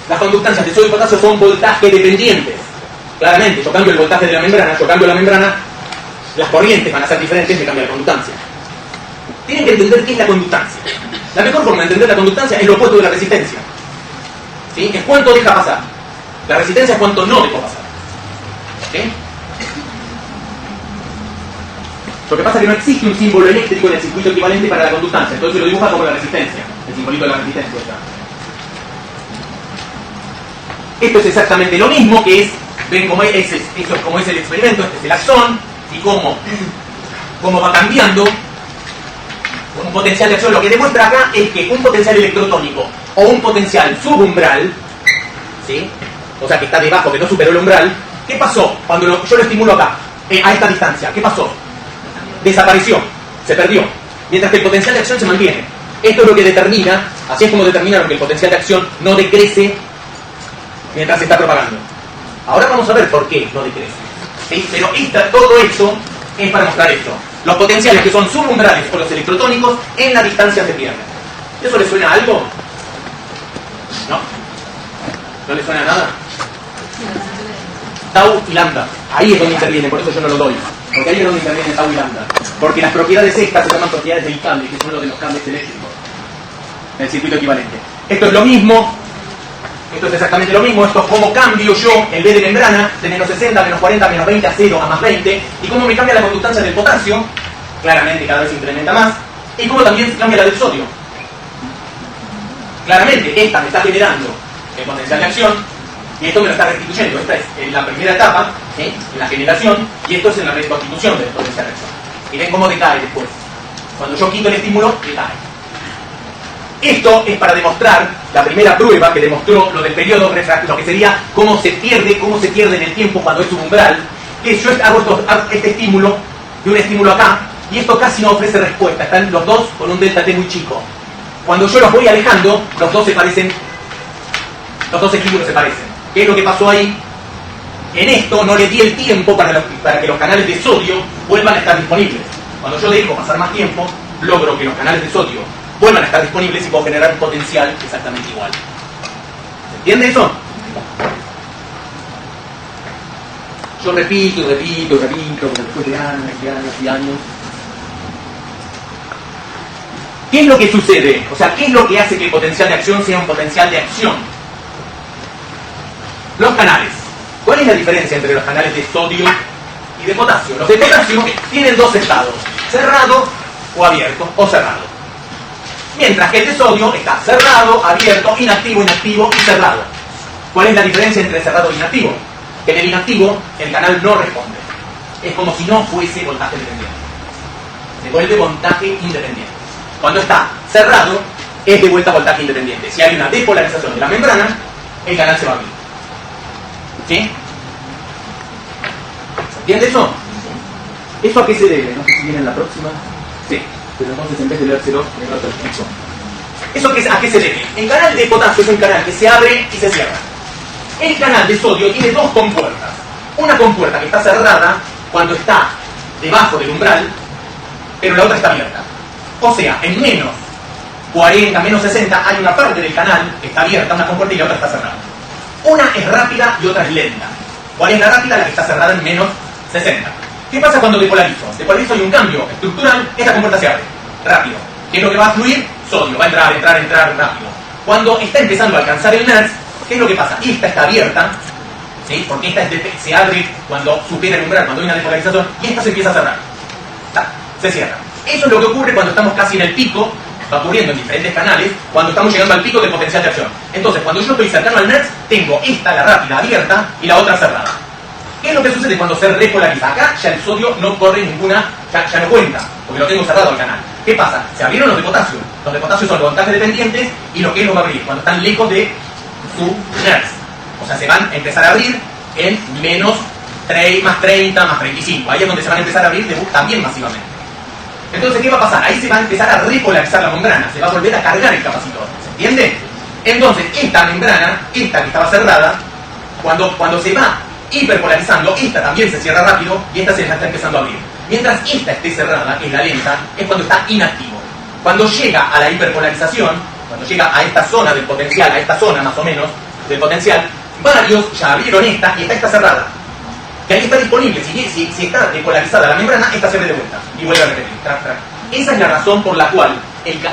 Las conductancias de sodio y potasio son voltaje dependientes. Claramente, yo cambio el voltaje de la membrana, yo cambio la membrana, las corrientes van a ser diferentes, me cambia la conductancia. Tienen que entender qué es la conductancia. La mejor forma de entender la conductancia es lo opuesto de la resistencia. ¿Sí? Es cuánto deja pasar. La resistencia es cuánto no dejo pasar. ¿Sí? Lo que pasa es que no existe un símbolo eléctrico en el circuito equivalente para la conductancia, entonces lo dibuja como la resistencia, el simbolito de la resistencia. Esto es exactamente lo mismo que es, ven cómo es el experimento, este es el axón, y cómo va cambiando un potencial de acción. Lo que demuestra acá es que un potencial electrotónico o un potencial subumbral, ¿sí? O sea que está debajo, que no superó el umbral. ¿Qué pasó cuando yo lo estimulo acá, a esta distancia? ¿Qué pasó? Desapareció, se perdió, mientras que el potencial de acción se mantiene. Esto es lo que determina, así es como determinaron que el potencial de acción no decrece mientras se está propagando. Ahora vamos a ver por qué no decrece, ¿sí? Pero todo esto es para mostrar esto. Los potenciales que son subumbrales o los electrotónicos en la distancia se pierden. ¿Eso le suena a algo? ¿No? ¿No le suena a nada? Tau y lambda. Ahí es donde interviene, por eso yo no lo doy. Porque ahí es donde interviene tau y lambda. Porque las propiedades estas se llaman propiedades del cable, que son lo de los cables eléctricos. En el circuito equivalente. Esto es lo mismo Esto es exactamente lo mismo. Esto es cómo cambio yo el B de membrana de menos 60, menos 40, menos 20 a 0 a más 20. Y cómo me cambia la conductancia del potasio. Claramente cada vez se incrementa más. Y cómo también cambia la del sodio. Claramente esta me está generando el potencial de acción y esto me lo está restituyendo. Esta es en la primera etapa, ¿sí?, en la generación, y esto es en la reconstitución del potencial de acción. Y ven cómo decae después. Cuando yo quito el estímulo, decae. Esto es para demostrar la primera prueba que demostró lo del periodo refractario, lo que sería cómo se pierde en el tiempo cuando es un umbral. Que yo hago este estímulo y un estímulo acá, y esto casi no ofrece respuesta. Están los dos con un delta T muy chico. Cuando yo los voy alejando, los dos estímulos se parecen. ¿Qué es lo que pasó ahí? En esto no le di el tiempo para que los canales de sodio vuelvan a estar disponibles. Cuando yo dejo pasar más tiempo, logro que los canales de sodio vuelvan a estar disponibles y puedo generar un potencial exactamente igual. ¿Se entiende eso? Yo repito, después de años y años. ¿Qué es lo que sucede? O sea, ¿qué es lo que hace que el potencial de acción sea un potencial de acción? Los canales. ¿Cuál es la diferencia entre los canales de sodio y de potasio? Los de potasio tienen dos estados, cerrado o abierto, o cerrado. Mientras que el de sodio está cerrado, abierto, inactivo y cerrado. ¿Cuál es la diferencia entre cerrado e inactivo? Que en el inactivo el canal no responde. Es como si no fuese voltaje dependiente. Se vuelve voltaje independiente. Cuando está cerrado, es de vuelta voltaje independiente. Si hay una depolarización de la membrana, el canal se va a abrir. ¿Sí? ¿Se entiende eso? ¿Eso a qué se debe? No sé si viene en la próxima. Sí, pero entonces en vez de leérselo, me lo explico. ¿Eso a qué se debe? El canal de potasio es un canal que se abre y se cierra. El canal de sodio tiene dos compuertas. Una compuerta que está cerrada cuando está debajo del umbral, pero la otra está abierta. O sea, en menos 40, menos 60 hay una parte del canal que está abierta, una compuerta, y la otra está cerrada. Una es rápida y otra es lenta. ¿Cuál es la rápida? La que está cerrada en menos 60. ¿Qué pasa cuando depolarizo? Depolarizo y un cambio estructural, esta compuerta se abre rápido. ¿Qué es lo que va a fluir? Sodio, va a entrar rápido. Cuando está empezando a alcanzar el NERS, ¿qué es lo que pasa? Esta está abierta, ¿sí?, porque esta se abre cuando supera el umbral, cuando hay una depolarización, y esta se empieza a cerrar. Se cierra. Eso es lo que ocurre cuando estamos casi en el pico, va ocurriendo en diferentes canales, cuando estamos llegando al pico del potencial de acción. Entonces, cuando yo estoy cercano al NERS, tengo esta, la rápida, abierta, y la otra cerrada. ¿Qué es lo que sucede cuando se repolariza? Acá ya el sodio no corre ninguna, ya no cuenta, porque lo tengo cerrado el canal. ¿Qué pasa? Se abrieron los de potasio. Los de potasio son los voltajes dependientes, y lo que los va a abrir cuando están lejos de su NERS. O sea, se van a empezar a abrir en menos 3, más 30, más 35. Ahí es donde se van a empezar a abrir también masivamente. Entonces, ¿qué va a pasar? Ahí se va a empezar a repolarizar la membrana, se va a volver a cargar el capacitor. ¿Se entiende? Entonces, esta membrana, esta que estaba cerrada, cuando se va hiperpolarizando, esta también se cierra rápido y esta se la está empezando a abrir. Mientras esta esté cerrada, que es la lenta, es cuando está inactivo. Cuando llega a la hiperpolarización, cuando llega a esta zona del potencial, a esta zona más o menos del potencial, varios ya abrieron esta y esta está cerrada. Que ahí está disponible, si está depolarizada la membrana, esta se ve de vuelta y vuelve a repetir. Esa es la razón por la cual,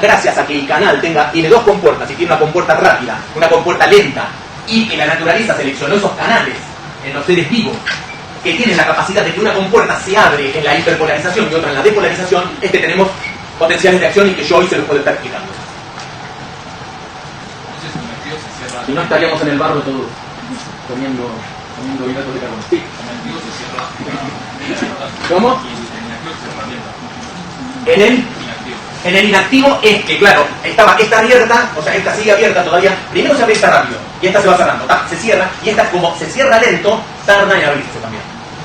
gracias a que el canal tiene dos compuertas, y tiene una compuerta rápida, una compuerta lenta, y que la naturaleza seleccionó esos canales en los seres vivos que tienen la capacidad de que una compuerta se abre en la hiperpolarización y otra en la depolarización, tenemos potenciales de acción y que yo hoy se los puedo estar explicando. Si no, estaríamos en el barro todos comiendo hidratos de carbono. Sí. ¿Cómo? En el inactivo es que, claro, está abierta, o sea, esta sigue abierta todavía. Primero se abre esta rápido y esta se va cerrando, se cierra, y esta, como se cierra lento, tarda en abrirse también.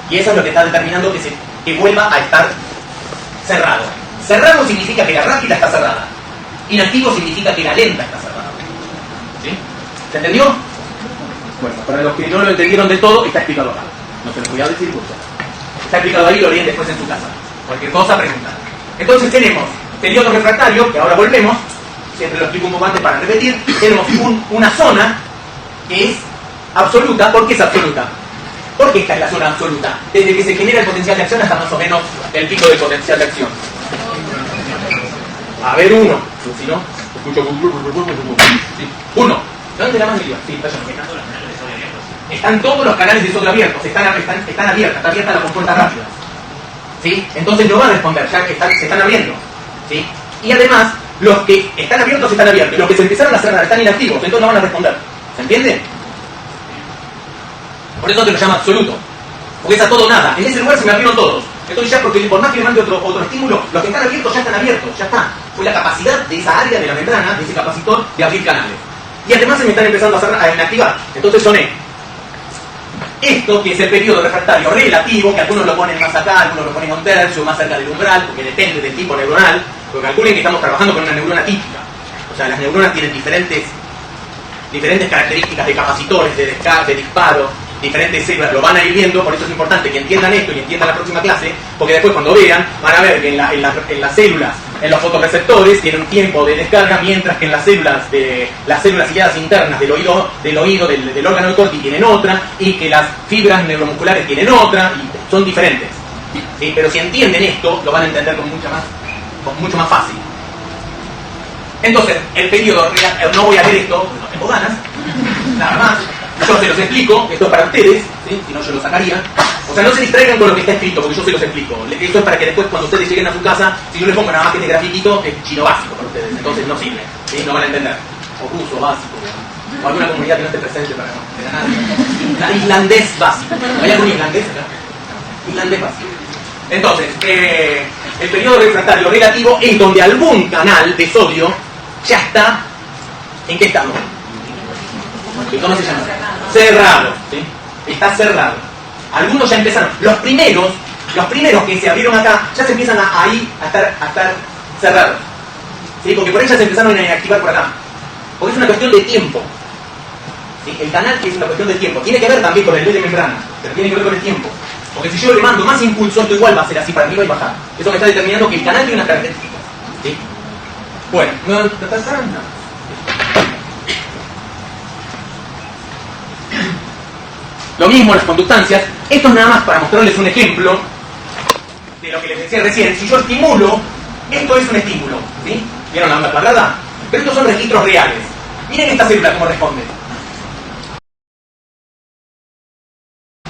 Y eso es lo que está determinando que vuelva a estar cerrado. Cerrado significa que la rápida está cerrada. Inactivo significa que la lenta está cerrada. ¿Sí? ¿Se entendió? Bueno, para los que no lo entendieron del todo, está explicado acá. No se los voy a decir mucho. Está explicado ahí, lo leen después en su casa. Cualquier cosa, preguntan. Entonces tenemos periodo refractario, que ahora volvemos, siempre lo explico un poco antes para repetir. Tenemos una zona que es absoluta. ¿Por qué es absoluta? Porque esta es la zona absoluta. Desde que se genera el potencial de acción hasta más o menos el pico del potencial de acción. A ver, 1. Si no, escucho. 1. ¿Dónde la más negativa? Sí, vaya. Están todos los canales de sodio abiertos, están abiertas, está abierta la compuerta rápida. ¿Sí? Entonces no va a responder, ya que se están abriendo. ¿Sí? Y además, los que están abiertos están abiertos, y los que se empezaron a cerrar están inactivos, entonces no van a responder. ¿Se entiende? Por eso te lo llama absoluto. Porque es a todo o nada. En ese lugar se me abrieron todos. Entonces ya, porque por más que le mande otro estímulo, los que están abiertos, ya está. Fue la capacidad de esa área de la membrana, de ese capacitor, de abrir canales. Y además se me están empezando a inactivar. Entonces son esto, que es el periodo refractario relativo, que algunos lo ponen más acá, algunos lo ponen a un tercio, más cerca del umbral, porque depende del tipo neuronal. Porque calculen que estamos trabajando con una neurona típica. O sea, las neuronas tienen diferentes características de capacitores, de descarga, de disparo, diferentes células, lo van a ir viendo, por eso es importante que entiendan esto y entiendan la próxima clase, porque después cuando vean, van a ver que en las células, en los fotorreceptores, tienen un tiempo de descarga, mientras que en las células ciliadas internas del órgano de Corti tienen otra, y que las fibras neuromusculares tienen otra, y son diferentes. ¿Sí? Pero si entienden esto, lo van a entender con mucho más fácil. Entonces, el periodo, no voy a leer esto, no tengo ganas, nada más. Yo se los explico, esto es para ustedes, ¿sí? Si no yo lo sacaría. O sea, no se distraigan con lo que está escrito, porque yo se los explico. Esto es para que después, cuando ustedes lleguen a su casa, si yo les pongo nada más que este grafiquito, es chino básico para ustedes, entonces no sirve, ¿sí? No van a entender. O ruso básico, o alguna comunidad que no esté presente para no. Islandés básico. ¿Hay algún islandés acá? Islandés básico. Entonces, el periodo refractario relativo es donde algún canal de sodio ya está. ¿En qué estado? ¿Cómo se llama? Cerrado, ¿sí? Está cerrado. Algunos ya empezaron. Los primeros que se abrieron acá ya se empiezan a estar cerrados, ¿sí? Porque por ahí ya se empezaron a inactivar por acá. Porque es una cuestión de tiempo, ¿sí? El canal es una cuestión de tiempo. Tiene que ver también con el nivel de membrana, pero tiene que ver con el tiempo. Porque si yo le mando más impulso, esto igual va a ser así para arriba y bajar. Eso me está determinando que el canal tiene unas características, ¿sí? Bueno, ¿no está cerrando? Lo mismo las conductancias. Esto es nada más para mostrarles un ejemplo de lo que les decía recién. Si yo estimulo, esto es un estímulo, ¿sí? ¿Vieron la onda cuadrada? Pero estos son registros reales. Miren esta célula cómo responde.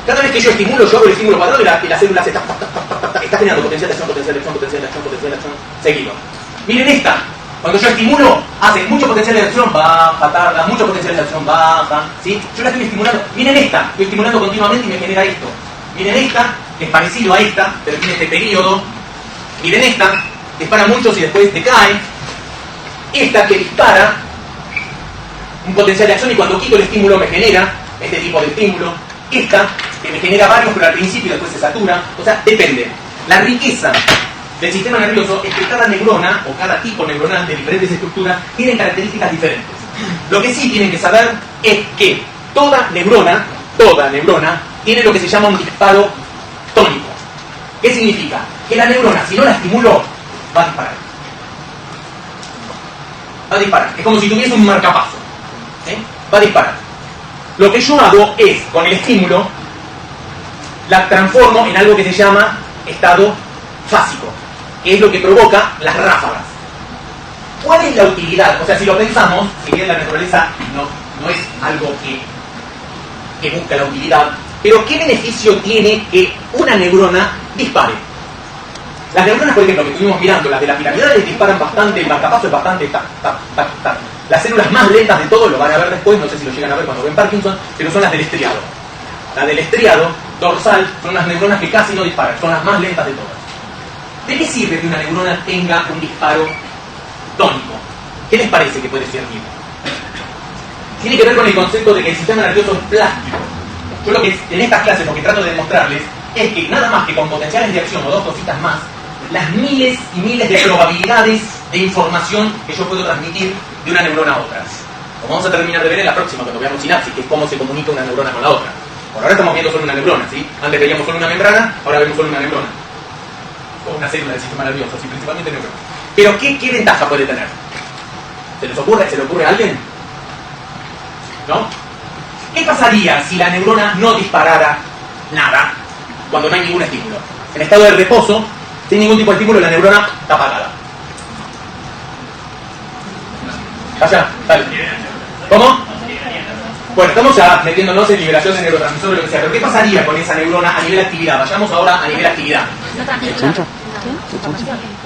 Cada vez que yo estimulo, yo hago el estímulo cuadrado y la célula está generando potencial de acción, seguido. Miren esta. Cuando yo estimulo, hace mucho potencial de acción, baja, tarda, mucho potencial de acción, baja, ¿sí? Yo la estoy estimulando. Miren esta, estoy estimulando continuamente y me genera esto. Miren esta, que es parecido a esta, pero tiene este periodo. Miren esta, dispara mucho y después decae. Esta que dispara un potencial de acción y cuando quito el estímulo me genera este tipo de estímulo. Esta, que me genera varios, pero al principio después se satura. O sea, depende. La riqueza del sistema nervioso es que cada neurona o cada tipo neuronal de diferentes estructuras tienen características diferentes. Lo que sí tienen que saber es que toda neurona tiene lo que se llama un disparo tónico. ¿Qué significa? Que la neurona, si no la estimulo, va a disparar. Va a disparar. Es como si tuviese un marcapaso, ¿sí? Va a disparar. Lo que yo hago es, con el estímulo, la transformo en algo que se llama estado fásico, que es lo que provoca las ráfagas. ¿Cuál es la utilidad? O sea, si lo pensamos, si bien la naturaleza no es algo que busca la utilidad, pero ¿qué beneficio tiene que una neurona dispare? Las neuronas, por ejemplo, que estuvimos mirando, las de las piramidales disparan bastante, el marcapaso es bastante Las células más lentas de todo, lo van a ver después, no sé si lo llegan a ver cuando ven Parkinson, pero son las del estriado. Las del estriado dorsal son las neuronas que casi no disparan, son las más lentas de todas. ¿De qué sirve que una neurona tenga un disparo tónico? ¿Qué les parece que puede servir? Tiene que ver con el concepto de que el sistema nervioso es plástico. Yo en estas clases lo que trato de demostrarles es que nada más que con potenciales de acción o dos cositas más, las miles y miles de probabilidades de información que yo puedo transmitir de una neurona a otras. Como vamos a terminar de ver en la próxima, cuando veamos sinapsis, que es cómo se comunica una neurona con la otra. Por ahora estamos viendo solo una neurona, ¿sí? Antes veíamos solo una membrana, ahora vemos solo una neurona. O una célula del sistema nervioso, sí, principalmente neurona. Pero ¿qué ventaja puede tener? ¿Se le ocurre a alguien? ¿No? ¿Qué pasaría si la neurona no disparara nada cuando no hay ningún estímulo? En estado de reposo, sin ningún tipo de estímulo, la neurona está apagada. Allá, dale. ¿Cómo? Bueno, estamos ya metiéndonos en liberación de neurotransmisores, lo que sea, pero ¿qué pasaría con esa neurona a nivel actividad? Vayamos ahora a nivel actividad.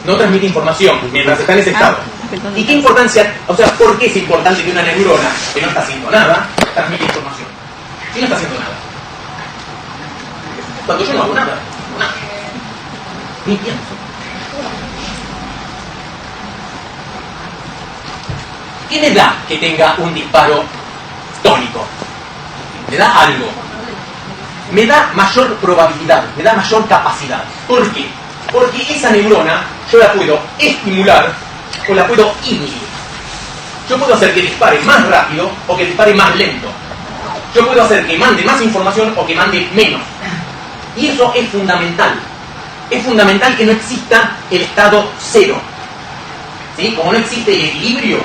No transmite información mientras está en ese estado. ¿Y qué importancia? O sea, ¿por qué es importante que una neurona que no está haciendo nada transmite información? Si no está haciendo nada. Cuando yo no hago nada, ni pienso. ¿Qué me da que tenga un disparo tónico? Me da algo. Me da mayor probabilidad, me da mayor capacidad. ¿Por qué? Porque esa neurona yo la puedo estimular o la puedo inhibir. Yo puedo hacer que dispare más rápido o que dispare más lento. Yo puedo hacer que mande más información o que mande menos. Y eso es fundamental. Es fundamental que no exista el estado cero. ¿Sí? Como no existe el equilibrio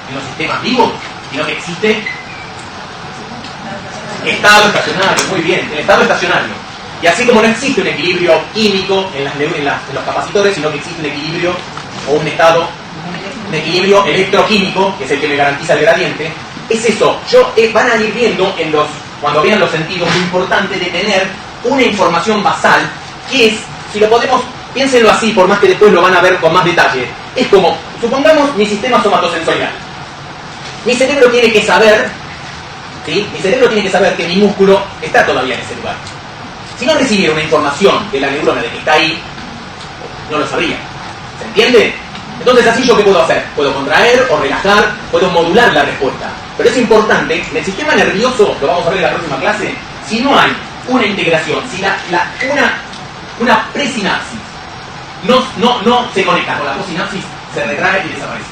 en los sistemas vivos, sino que existe estado estacionario. Muy bien, el estado estacionario. Y así como no existe un equilibrio químico en los capacitores, sino que existe un equilibrio o un equilibrio electroquímico, que es el que me garantiza el gradiente, es eso. Van a ir viendo cuando vean los sentidos, lo importante de tener una información basal, que es, si lo podemos, piénsenlo así, por más que después lo van a ver con más detalle. Es como, supongamos mi sistema somatosensorial. Mi cerebro tiene que saber, ¿sí? Mi cerebro tiene que saber que mi músculo está todavía en ese lugar. Si no recibiera una información de la neurona de que está ahí, no lo sabría. ¿Se entiende? Entonces así yo ¿qué puedo hacer? Puedo contraer o relajar, puedo modular la respuesta. Pero es importante, en el sistema nervioso, lo vamos a ver en la próxima clase, si no hay una integración, si una presinapsis no se conecta con la postsinapsis, se retrae y desaparece.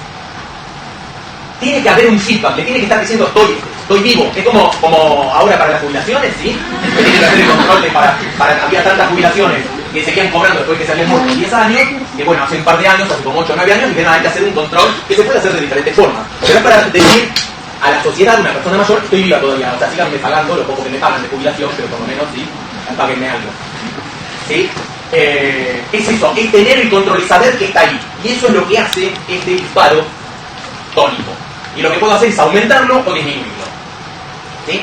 Tiene que haber un feedback, le tiene que estar diciendo estoy vivo. Es como ahora para las jubilaciones, ¿sí? Tiene que hacer el control para había tantas jubilaciones que seguían cobrando después que se habían muerto 10 años, que bueno, hace un par de años, hace como 8 o 9 años, dijeron hay que hacer un control que se puede hacer de diferentes formas. Pero es para decir a la sociedad, una persona mayor, estoy viva todavía, o sea, síganme pagando lo poco que me pagan de jubilación, pero por lo menos sí, páguenme algo. ¿Sí? Es eso, es tener el control y saber que está ahí. Y eso es lo que hace este disparo tónico. Y lo que puedo hacer es aumentarlo o disminuirlo. ¿Sí?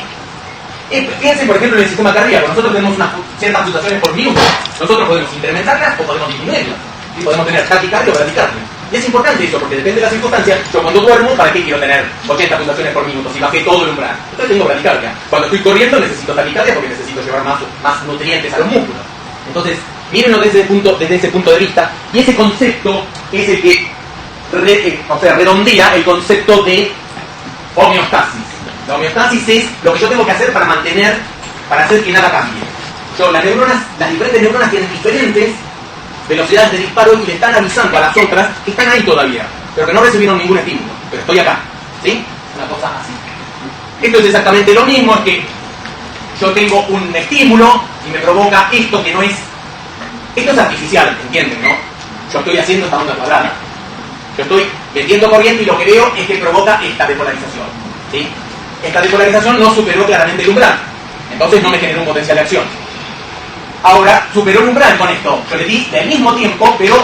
Fíjense, por ejemplo, en el sistema cardíaco. Nosotros tenemos ciertas pulsaciones por minuto. Nosotros podemos incrementarlas o podemos disminuirlas. ¿Sí? Podemos tener taquicardia o bradicardia. Y es importante eso, porque depende de las circunstancias. Yo cuando duermo, ¿para qué quiero tener 80 pulsaciones por minuto si bajé todo el umbral? Entonces tengo bradicardia. Cuando estoy corriendo necesito taquicardia porque necesito llevar más nutrientes a los músculos. Entonces, mírenlo desde ese punto de vista. Y ese concepto es el que redondea el concepto de homeostasis. La homeostasis es lo que yo tengo que hacer para hacer que nada cambie. Las diferentes neuronas tienen diferentes velocidades de disparo y le están avisando a las otras que están ahí todavía, pero que no recibieron ningún estímulo, pero estoy acá. ¿Sí? Una cosa así. Esto es exactamente lo mismo, es que yo tengo un estímulo y me provoca esto que no es... Esto es artificial, ¿entienden, no? Yo estoy haciendo esta onda cuadrada. Yo estoy metiendo corriente y lo que veo es que provoca esta depolarización. ¿Sí? Esta depolarización no superó claramente el umbral. Entonces no me generó un potencial de acción. Ahora, superó el umbral con esto. Yo le di del mismo tiempo, pero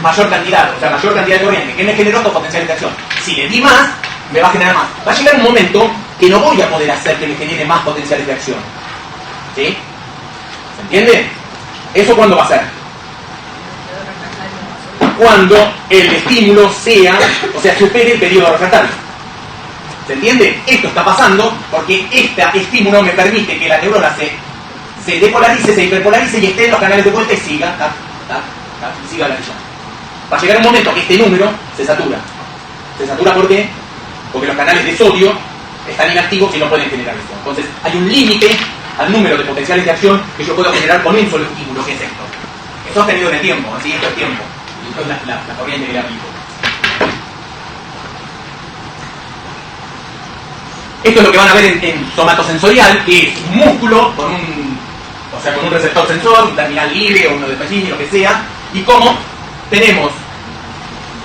mayor cantidad. O sea, mayor cantidad de corriente. ¿Qué me generó estos potenciales de acción? Si le di más, me va a generar más. Va a llegar un momento que no voy a poder hacer que me genere más potenciales de acción. ¿Sí? ¿Se entiende? ¿Eso cuándo va a ser? Cuando el estímulo supere el periodo refractario. ¿Se entiende? Esto está pasando porque este estímulo me permite que la neurona se depolarice, se hiperpolarice y esté en los canales de vuelta y siga la villa. Va a llegar un momento que este número se satura. ¿Se satura por qué? Porque los canales de sodio están inactivos y no pueden generar esto. Entonces hay un límite al número de potenciales de acción que yo puedo generar con un solo estímulo, que es esto. Eso es tenido en el tiempo, así esto es tiempo. Y esto es la corriente que le aplico. Esto es lo que van a ver en somatosensorial, que es un músculo con un receptor sensor, un terminal libre o uno de Pacini, lo que sea, y como tenemos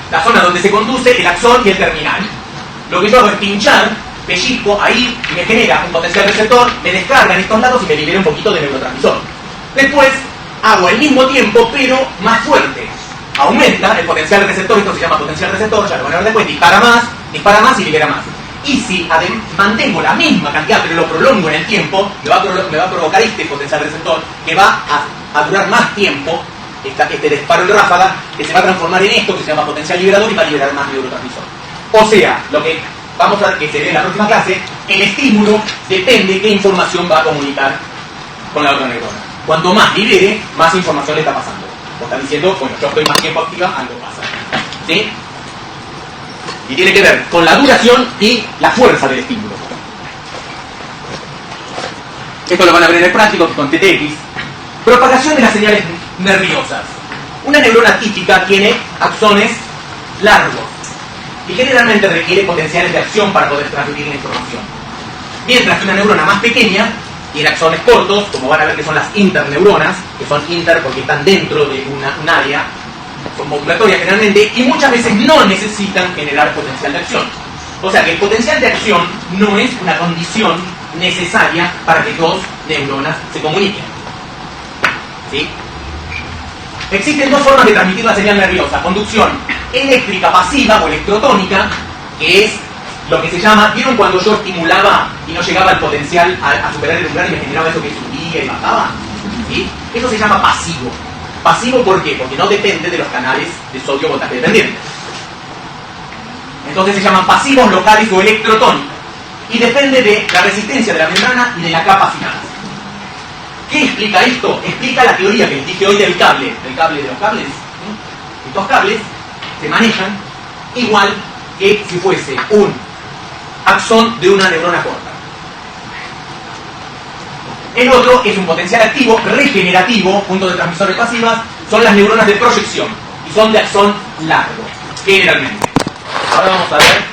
la zona donde se conduce el axón y el terminal. Lo que yo hago es pinchar, pellizco ahí y me genera un potencial receptor, me descarga en estos lados y me libera un poquito de neurotransmisor. Después hago el mismo tiempo, pero más fuerte. Aumenta el potencial receptor, esto se llama potencial receptor, ya lo van a ver después, dispara más y libera más. Y si mantengo la misma cantidad, pero lo prolongo en el tiempo, me va a provocar este potencial receptor que va a durar más tiempo, este disparo en ráfaga, que se va a transformar en esto que se llama potencial liberador y va a liberar más neurotransmisor. O sea, lo que vamos a ver que se ve en la próxima clase, el estímulo depende de qué información va a comunicar con la otra neurona. Cuanto más libere, más información le está pasando. O está diciendo, bueno, yo estoy más tiempo activa, algo pasa. ¿Sí? Y tiene que ver con la duración y la fuerza del estímulo. Esto lo van a ver en el práctico con TTX. Propagación de las señales nerviosas. Una neurona típica tiene axones largos y generalmente requiere potenciales de acción para poder transmitir la información. Mientras que una neurona más pequeña tiene axones cortos, como van a ver que son las interneuronas, que son inter porque están dentro de un área, son modulatorias generalmente, y muchas veces no necesitan generar potencial de acción. O sea que el potencial de acción no es una condición necesaria para que dos neuronas se comuniquen. ¿Sí? Existen dos formas de transmitir la señal nerviosa: conducción eléctrica pasiva o electrotónica, que es lo que se llama, ¿vieron cuando yo estimulaba y no llegaba el potencial a superar el umbral y me generaba eso que subía y bajaba? ¿Sí? Eso se llama pasivo. ¿Pasivo por qué? Porque no depende de los canales de sodio voltaje dependiente. Entonces se llaman pasivos locales o electrotónicos. Y depende de la resistencia de la membrana y de la capa final. ¿Qué explica esto? Explica la teoría que les dije hoy del cable de los cables. ¿Sí? Estos cables se manejan igual que si fuese un axón de una neurona corta. El otro es un potencial activo regenerativo, punto de transmisores pasivas, son las neuronas de proyección y son de axón largo, generalmente. Ahora vamos a ver,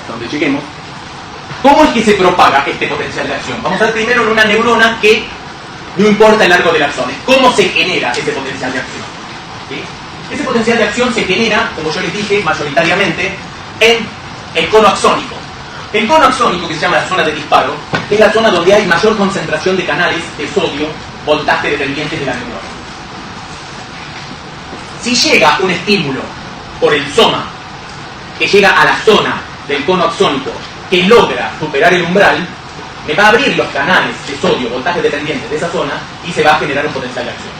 donde lleguemos, cómo es que se propaga este potencial de acción. Vamos a ver primero en una neurona que no importa el largo del axón, es cómo se genera ese potencial de acción. ¿Sí? Ese potencial de acción se genera, como yo les dije, mayoritariamente en el cono axónico. El cono axónico, que se llama la zona de disparo, es la zona donde hay mayor concentración de canales de sodio, voltaje dependientes de la neurona. Si llega un estímulo por el soma, que llega a la zona del cono axónico, que logra superar el umbral, me va a abrir los canales de sodio, voltaje dependiente de esa zona, y se va a generar un potencial de acción.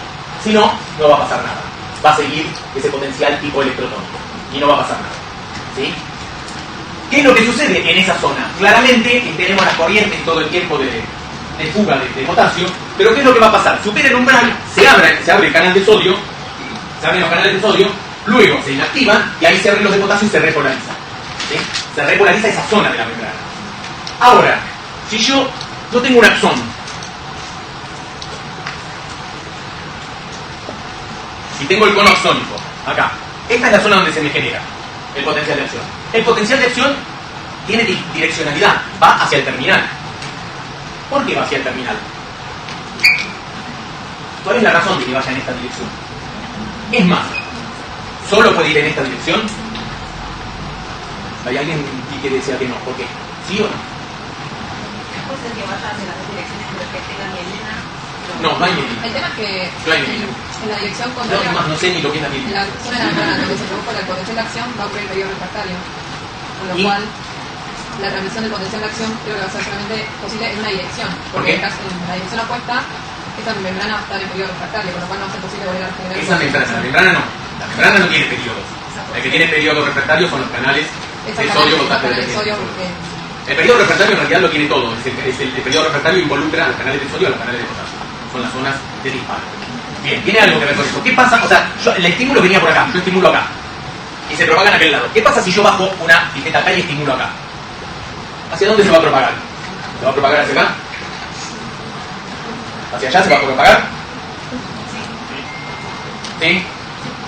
Si no, no va a pasar nada. Va a seguir ese potencial tipo electrotónico, y no va a pasar nada. ¿Sí? ¿Qué es lo que sucede en esa zona? Claramente tenemos las corrientes todo el tiempo de fuga de potasio, pero ¿qué es lo que va a pasar? Supera el umbral, se abre el canal de sodio, se abren los canales de sodio, luego se inactivan y ahí se abren los de potasio y se repolarizan. ¿Sí? Se repolariza esa zona de la membrana. Ahora, si yo tengo un axón, y tengo el cono axónico, acá, esta es la zona donde se me genera el potencial de acción. El potencial de acción tiene direccionalidad, va hacia el terminal. ¿Por qué va hacia el terminal? ¿Cuál es la razón de que vaya en esta dirección? Es más, ¿solo puede ir en esta dirección? ¿Hay alguien que decía que no? ¿Por qué? ¿Sí o no? Puede ser que vaya hacia las dos direcciones, pero que tenga mielina. No, no hay mielina. El tema es que No hay mielina. en la dirección No, contraria, es más, no sé ni lo que es la en mielina. la zona de la membrana donde se produjo el potencial de acción va a ocurrir el periodo refractario, con lo ¿Y? cual la transmisión del potencial de acción creo que va a ser solamente posible en una dirección, ¿Por porque qué? en la dirección opuesta esa membrana va a estar en periodo refractario, con lo cual no va a ser posible volver a generar Esa membrana, la membrana no. La membrana no tiene periodos. El que tiene periodo refractario son los canales de sodio, voltaje dependiente. El periodo refractario en realidad lo tiene todo. El periodo refractario involucra a los canales de sodio y a los canales de potasio. Son las zonas de disparo. Bien, tiene algo que ver con eso. ¿Qué pasa? O sea, el estímulo venía por acá, yo estimulo acá. Y se propaga en aquel lado. ¿Qué pasa si yo bajo una pipeta acá y estimulo acá? ¿Hacia dónde se va a propagar? ¿Se va a propagar hacia acá? ¿Hacia allá se va a propagar? ¿Sí?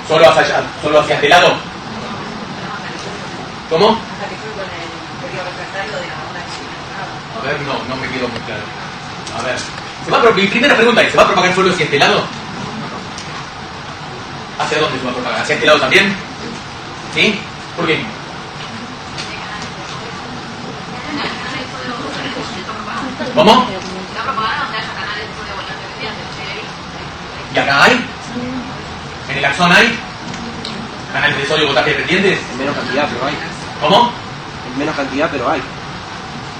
¿Solo hacia allá? ¿Solo hacia este lado? ¿Cómo? Hasta que fue con el periodo refractario de la onda acción. A ver, no me quedó muy claro. A ver. Mi primera pregunta es, ¿se va a propagar solo hacia este lado? ¿Hacia dónde se va a propagar? ¿Hacia este lado también? ¿Sí? ¿Por qué? ¿Cómo? ¿Y acá hay? ¿En el axón hay? ¿Canales de sodio voltaje dependientes? En menos cantidad, pero hay. ¿Cómo? En menos cantidad, pero hay.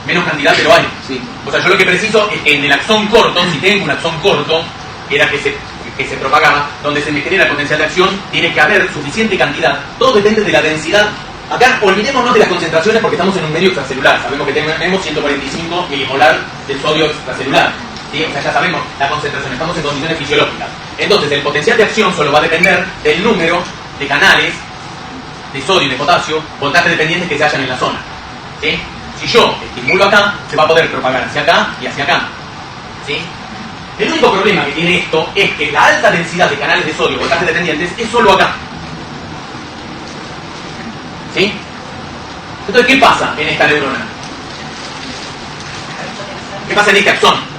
Menos cantidad, pero hay. Sí. O sea, yo lo que preciso es que en el axón corto, si tengo un axón corto, que era que se propagaba, donde se me genera el potencial de acción, tiene que haber suficiente cantidad. Todo depende de la densidad. Acá olvidémonos de las concentraciones porque estamos en un medio extracelular. Sabemos que tenemos 145 milimolar de sodio extracelular. ¿Sí? O sea, ya sabemos la concentración. Estamos en condiciones fisiológicas. Entonces, el potencial de acción solo va a depender del número de canales de sodio y de potasio, voltaje dependientes que se hallan en la zona. ¿Sí? Si yo estimulo acá, se va a poder propagar hacia acá y hacia acá. ¿Sí? El único problema que tiene esto es que la alta densidad de canales de sodio, voltajes dependientes, es solo acá. ¿Sí? Entonces, ¿qué pasa en esta neurona? ¿Qué pasa en este axón?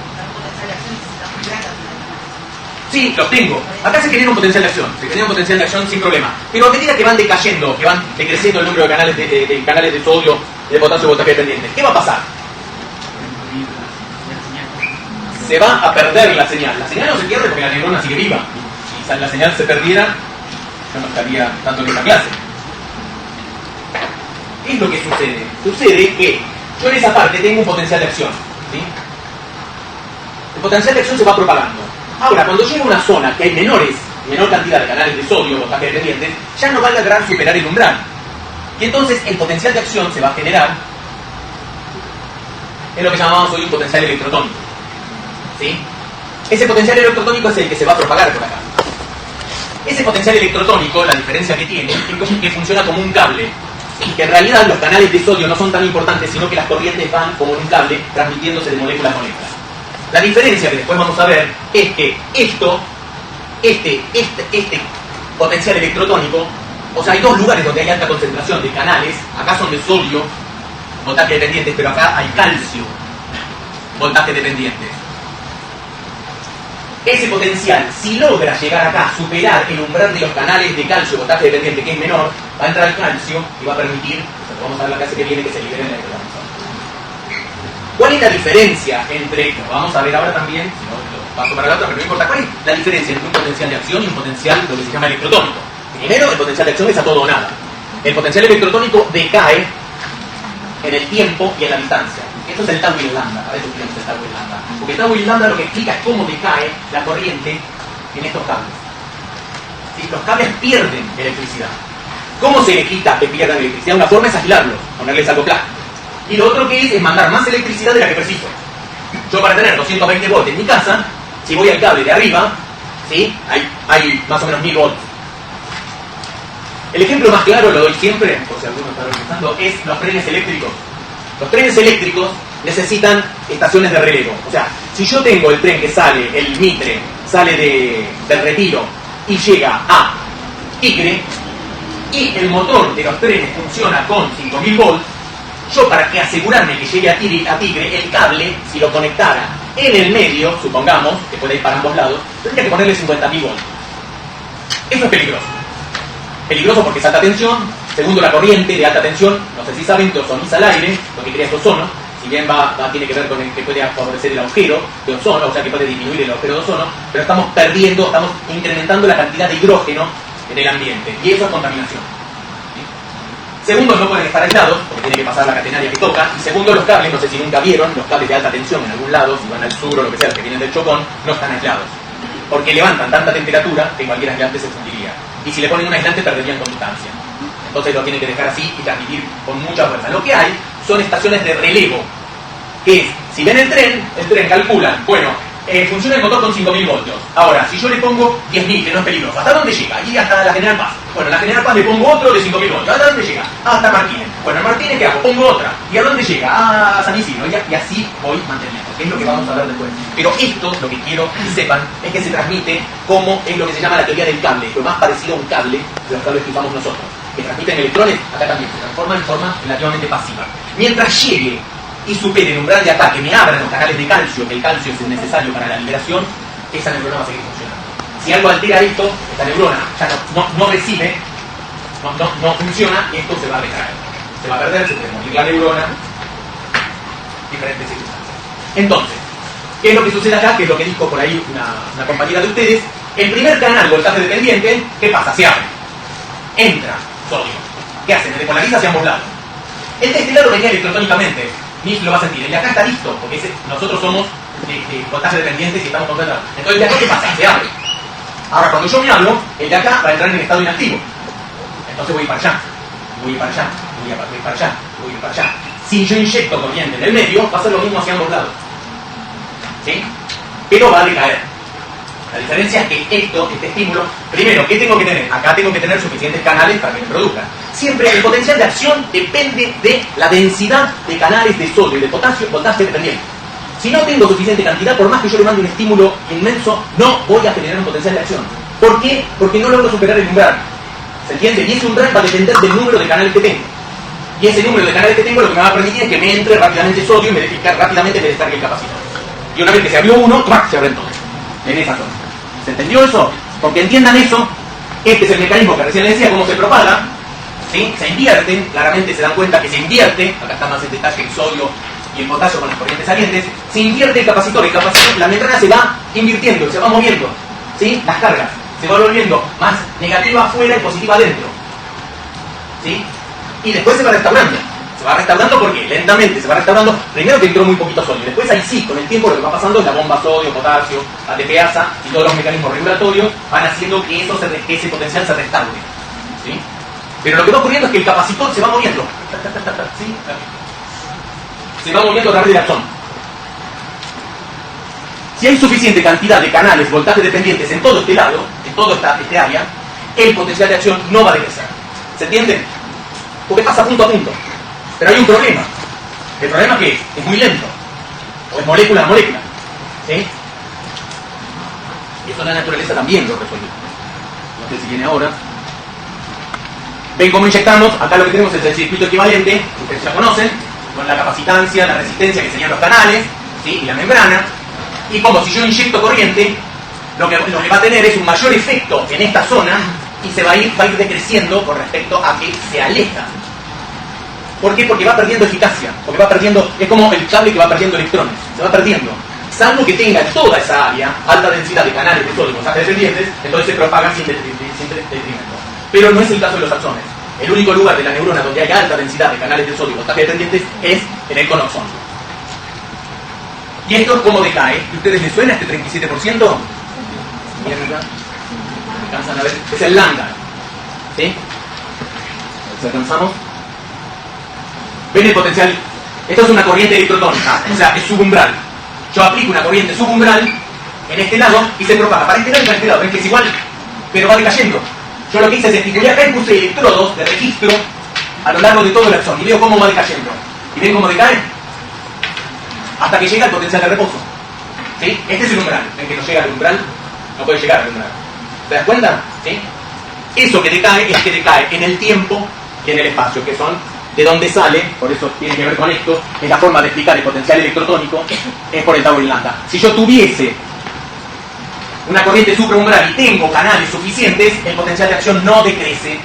Sí, los tengo. Acá se genera un potencial de acción. Se genera un potencial de acción sin problema. Pero a medida que van decayendo, que van decreciendo el número de canales de sodio, de potasio y voltaje dependiente, ¿qué va a pasar? Se va a perder la señal. La señal no se pierde porque la neurona sigue viva. Si la señal se perdiera, yo no estaría tanto en esta clase. ¿Qué es lo que sucede? Sucede que yo en esa parte tengo un potencial de acción. ¿Sí? El potencial de acción se va propagando. Ahora, cuando llega a una zona que hay menor cantidad de canales de sodio, voltaje dependientes, ya no va a lograr superar el umbral. Y entonces el potencial de acción se va a generar en lo que llamamos hoy un potencial electrotónico. ¿Sí? Ese potencial electrotónico es el que se va a propagar por acá. Ese potencial electrotónico, la diferencia que tiene, es que funciona como un cable. Y que en realidad los canales de sodio no son tan importantes, sino que las corrientes van como en un cable, transmitiéndose de molécula a molécula. La diferencia que después vamos a ver es que este potencial electrotónico, o sea, hay dos lugares donde hay alta concentración de canales, acá son de sodio, voltaje dependientes, pero acá hay calcio, voltaje dependientes. Ese potencial, si logra llegar acá, superar el umbral de los canales de calcio, voltaje dependiente, que es menor, va a entrar al calcio y va a permitir, vamos a ver la clase que viene, que se libere el electrón. ¿Cuál es la diferencia entre, lo vamos a ver ahora también, si no lo paso para la otra, pero no importa, cuál es la diferencia entre un potencial de acción y un potencial, lo que se llama electrotónico? Primero, el potencial de acción es a todo o nada. El potencial electrotónico decae en el tiempo y en la distancia. Esto es el Tau-Lambda, a veces tenemos el Tau-Lambda. Porque el Tau-Lambda lo que explica es cómo decae la corriente en estos cables. ¿Sí? Los cables pierden electricidad. ¿Cómo se le quita que pierdan electricidad? Una forma es aislarlos, ponerles algo plástico. Y lo otro que es mandar más electricidad de la que preciso. Yo para tener 220 volts en mi casa, si voy al cable de arriba, ¿sí? hay más o menos 1000 volts. El ejemplo más claro, lo doy siempre, por si alguno está pensando, es los trenes eléctricos. Los trenes eléctricos necesitan estaciones de relevo. O sea, si yo tengo el tren que sale, el Mitre, sale del Retiro y llega a Tigre, y el motor de los trenes funciona con 5000 volts, yo para que asegurarme que llegue a Tigre, el cable, si lo conectara en el medio, supongamos, que puede ir para ambos lados, tendría que ponerle 50.000 volts. Eso es peligroso. Peligroso porque es alta tensión. Segundo, la corriente de alta tensión, no sé si saben que ozoniza el aire, lo que crea es ozono. Si bien tiene que ver con el que puede favorecer el agujero de ozono, o sea que puede disminuir el agujero de ozono, pero estamos incrementando la cantidad de hidrógeno en el ambiente, y eso es contaminación. Segundo, no pueden estar aislados, porque tiene que pasar la catenaria que toca. Y segundo, los cables, no sé si nunca vieron, los cables de alta tensión en algún lado, si van al sur o lo que sea, que vienen del Chocón, no están aislados. Porque levantan tanta temperatura que cualquier aislante se fundiría. Y si le ponen un aislante, perderían conductancia. Entonces lo tienen que dejar así y transmitir con mucha fuerza. Lo que hay son estaciones de relevo, que es, si ven el tren calculan, bueno, funciona el motor con 5000 voltios. Ahora, si yo le pongo 10.000, que no es peligroso, ¿hasta dónde llega? Y hasta la General Paz. Bueno, la General Paz le pongo otro de 5000 voltios. ¿Hasta dónde llega? Hasta Martínez. Bueno, en Martínez, ¿qué hago? Pongo otra. ¿Y a dónde llega? A San Isidro. Y así voy manteniendo, que es lo que vamos a ver después. Pero esto, lo que quiero que sepan, es que se transmite como es lo que se llama la teoría del cable, lo más parecido a un cable de los cables que usamos nosotros. Que transmiten electrones, acá también se transforma en forma relativamente pasiva. Mientras llegue y supere el umbral de ataque, me abran los canales de calcio, que el calcio es necesario para la liberación, esa neurona va a seguir funcionando. Si algo altera esto, esta neurona ya no recibe, no funciona, y esto se va a retraer. Se va a perder, se puede morir la neurona, diferentes circunstancias. Entonces, ¿qué es lo que sucede acá? Que es lo que dijo por ahí una compañera de ustedes. El primer canal, voltaje dependiente, ¿qué pasa? Se abre. Entra sodio. ¿Qué hace? Me depolariza hacia ambos lados. El de este lado venía electrotónicamente, ni lo va a sentir. El de acá está listo, porque nosotros somos voltaje dependientes y estamos concentrados. Entonces, el de acá, ¿qué pasa? Se abre. Ahora, cuando yo me hablo, el de acá va a entrar en estado inactivo. Entonces voy para allá, voy para allá, voy para allá, voy para allá. Si yo inyecto corriente en el medio, va a ser lo mismo hacia ambos lados. ¿Sí? Pero va a decaer. La diferencia es que este estímulo, primero, ¿qué tengo que tener? Acá tengo que tener suficientes canales para que me produzcan. Siempre el potencial de acción depende de la densidad de canales de sodio y de potasio, voltaje dependiente. Si no tengo suficiente cantidad, por más que yo le mande un estímulo inmenso, no voy a generar un potencial de acción. ¿Por qué? Porque no logro superar el umbral. ¿Se entiende? Y ese umbral va a depender del número de canales que tengo. Y ese número de canales que tengo lo que me va a permitir es que me entre rápidamente sodio y rápidamente me descargue el capacitor. Y una vez que se abrió uno, se abren todos. En esa zona. ¿Se entendió eso? Porque entiendan eso, este es el mecanismo que recién les decía, cómo se propaga, ¿sí? Se invierten, claramente se dan cuenta que se invierte, acá está más en detalle el sodio y el potasio con las corrientes salientes, se invierte el capacitor, la membrana se va invirtiendo, se va moviendo, ¿sí? Las cargas, se va volviendo más negativa afuera y positiva adentro, ¿sí? Y después se va restaurando. Se va restaurando porque lentamente se va restaurando. Primero que entró muy poquito sodio. Después ahí sí, con el tiempo lo que va pasando es la bomba sodio, potasio, ATPasa y todos los mecanismos regulatorios van haciendo que ese potencial se restaure. ¿Sí? Pero lo que va ocurriendo es que el capacitor se va moviendo. ¿Sí? Se va moviendo a través del axón. Si hay suficiente cantidad de canales voltaje dependientes en todo este lado, en toda este área, el potencial de acción no va a decrecer. ¿Se entiende? Porque pasa punto a punto. Pero hay un problema. ¿El problema qué es? Es muy lento. O es molécula a molécula. ¿Sí? Y eso la naturaleza también lo resuelve. No sé si viene ahora. ¿Ven cómo inyectamos? Acá lo que tenemos es el circuito equivalente, que ustedes ya conocen, con la capacitancia, la resistencia que señalan los canales, ¿sí? Y la membrana. Y como si yo inyecto corriente, lo que va a tener es un mayor efecto en esta zona y se va a ir decreciendo con respecto a que se aleja. ¿Por qué? Porque va perdiendo eficacia, porque va perdiendo, es como el cable que va perdiendo electrones, se va perdiendo. Salvo que tenga toda esa área, alta densidad de canales de sodio y voltaje dependientes, entonces se propaga sin detrimento. Pero no es el caso de los axones. El único lugar de la neurona donde hay alta densidad de canales de sodio y voltaje dependientes es en el cono axón. ¿Y esto cómo decae? ¿A ustedes les suena este 37%? Miren acá. ¿Alcanzan a ver? Es el lambda. ¿Sí? ¿Se alcanzamos? ¿Ven el potencial? Esto es una corriente electrotónica, o sea, es subumbral. Yo aplico una corriente subumbral en este lado y se propaga para este lado y para este lado. Ven que es igual, pero va decayendo. Yo lo que hice es estimular acá y puse electrodos de registro a lo largo de todo el axón y veo cómo va decayendo. ¿Y ven cómo decae? Hasta que llega al potencial de reposo. ¿Sí? Este es el umbral. Ven que no llega al umbral, no puede llegar al umbral. ¿Te das cuenta? ¿Sí? Eso que decae es que decae en el tiempo y en el espacio, que son de dónde sale, por eso tiene que ver con esto, es la forma de explicar el potencial electrotónico, es por el tau y lambda. Si yo tuviese una corriente supraumbral y tengo canales suficientes, el potencial de acción no decrece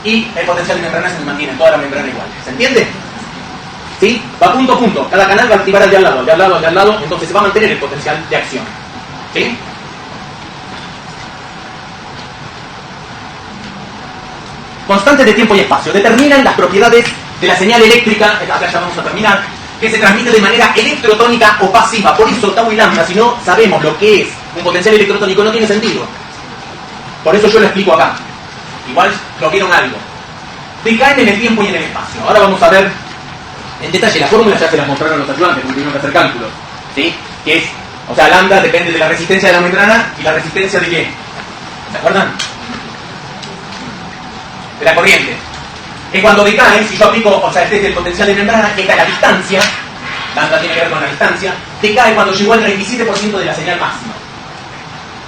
y el potencial de membrana se mantiene, toda la membrana igual. ¿Se entiende? ¿Sí? Va punto a punto, cada canal va a activar al de al lado, al de al lado, al de al lado, entonces se va a mantener el potencial de acción. ¿Sí? Constantes de tiempo y espacio determinan las propiedades de la señal eléctrica, acá ya vamos a terminar, que se transmite de manera electrotónica o pasiva. Por eso tau y lambda, si no sabemos lo que es un potencial electrotónico, no tiene sentido. Por eso yo lo explico acá. Igual lo vieron algo. Decaen en el tiempo y en el espacio. Ahora vamos a ver en detalle la fórmula, ya se la mostraron los ayudantes, porque tuvieron que hacer cálculos. ¿Sí? Que es, o sea, lambda depende de la resistencia de la membrana y la resistencia de qué. ¿Se acuerdan? De la corriente. Que cuando decae, si yo aplico, o sea, este es el potencial de membrana, esta es la distancia, lambda tiene que ver con la distancia, decae cuando llegó al 37% de la señal máxima.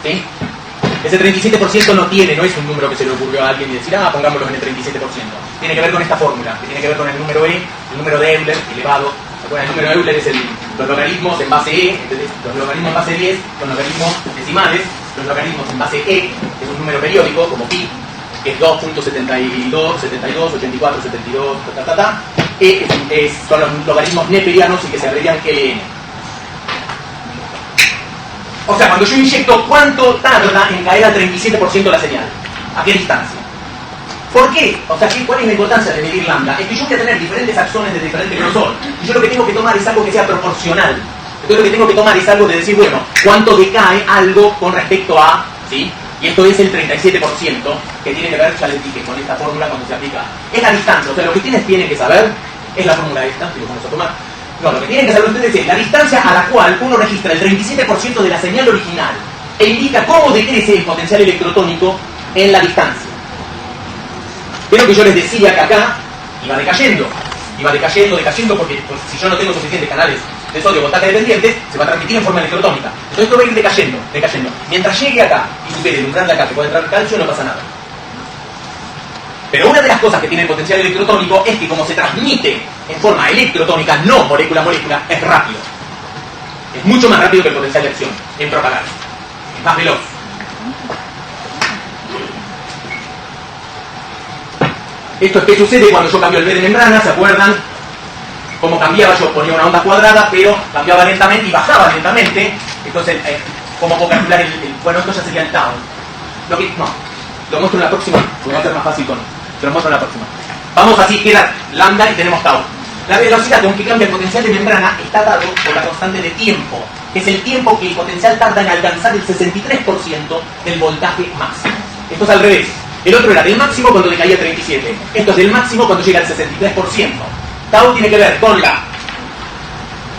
¿Sí? Ese 37% no es un número que se le ocurrió a alguien y decir, pongámoslo en el 37%. Tiene que ver con esta fórmula, que tiene que ver con el número E, el número de Euler elevado. Bueno, el número de Euler es los logaritmos en base E, los logaritmos en base 10, los logaritmos decimales, los logaritmos en base E, que es un número periódico, como pi, que es 2.72, 72, 84, 72, son los logaritmos neperianos y que se abrevian GLN. O sea, cuando yo inyecto, ¿cuánto tarda en caer al 37% la señal? ¿A qué distancia? ¿Por qué? O sea, ¿cuál es la importancia de medir lambda? Es que yo voy a tener diferentes axones de diferente grosor. Y yo lo que tengo que tomar es algo que sea proporcional. Entonces lo que tengo que tomar es algo de decir, bueno, ¿cuánto decae algo con respecto a, ¿sí? Y esto es el 37%, que tiene que ver, ya les dije, con esta fórmula cuando se aplica. Es la distancia, o sea, lo que ustedes tienen que saber es la fórmula esta, que lo vamos a tomar. No, lo que tienen que saber ustedes es la distancia a la cual uno registra el 37% de la señal original e indica cómo decrece el potencial electrotónico en la distancia. Pero que yo les decía que acá iba decayendo, porque pues, si yo no tengo suficientes canales de sodio voltaje dependientes, se va a transmitir en forma electrotónica. Entonces esto va a ir decayendo. Mientras llegue acá y supere el umbral de acá que puede entrar calcio, no pasa nada. Pero una de las cosas que tiene el potencial electrotónico es que como se transmite en forma electrotónica, no molécula a molécula, es rápido. Es mucho más rápido que el potencial de acción en propagarse. Es más veloz. Esto es que sucede cuando yo cambio el B de membrana, ¿se acuerdan? Como cambiaba, yo ponía una onda cuadrada, pero cambiaba lentamente y bajaba lentamente. Entonces, como puedo calcular bueno, esto ya sería el tau. Lo muestro en la próxima, porque va a ser más fácil con... Lo muestro en la próxima. Vamos así, queda lambda y tenemos tau. La velocidad con que cambia el potencial de membrana está dado por la constante de tiempo, que es el tiempo que el potencial tarda en alcanzar el 63% del voltaje máximo. Esto es al revés. El otro era del máximo cuando decaía 37. Esto es del máximo cuando llega al 63%. Tau tiene que ver con la...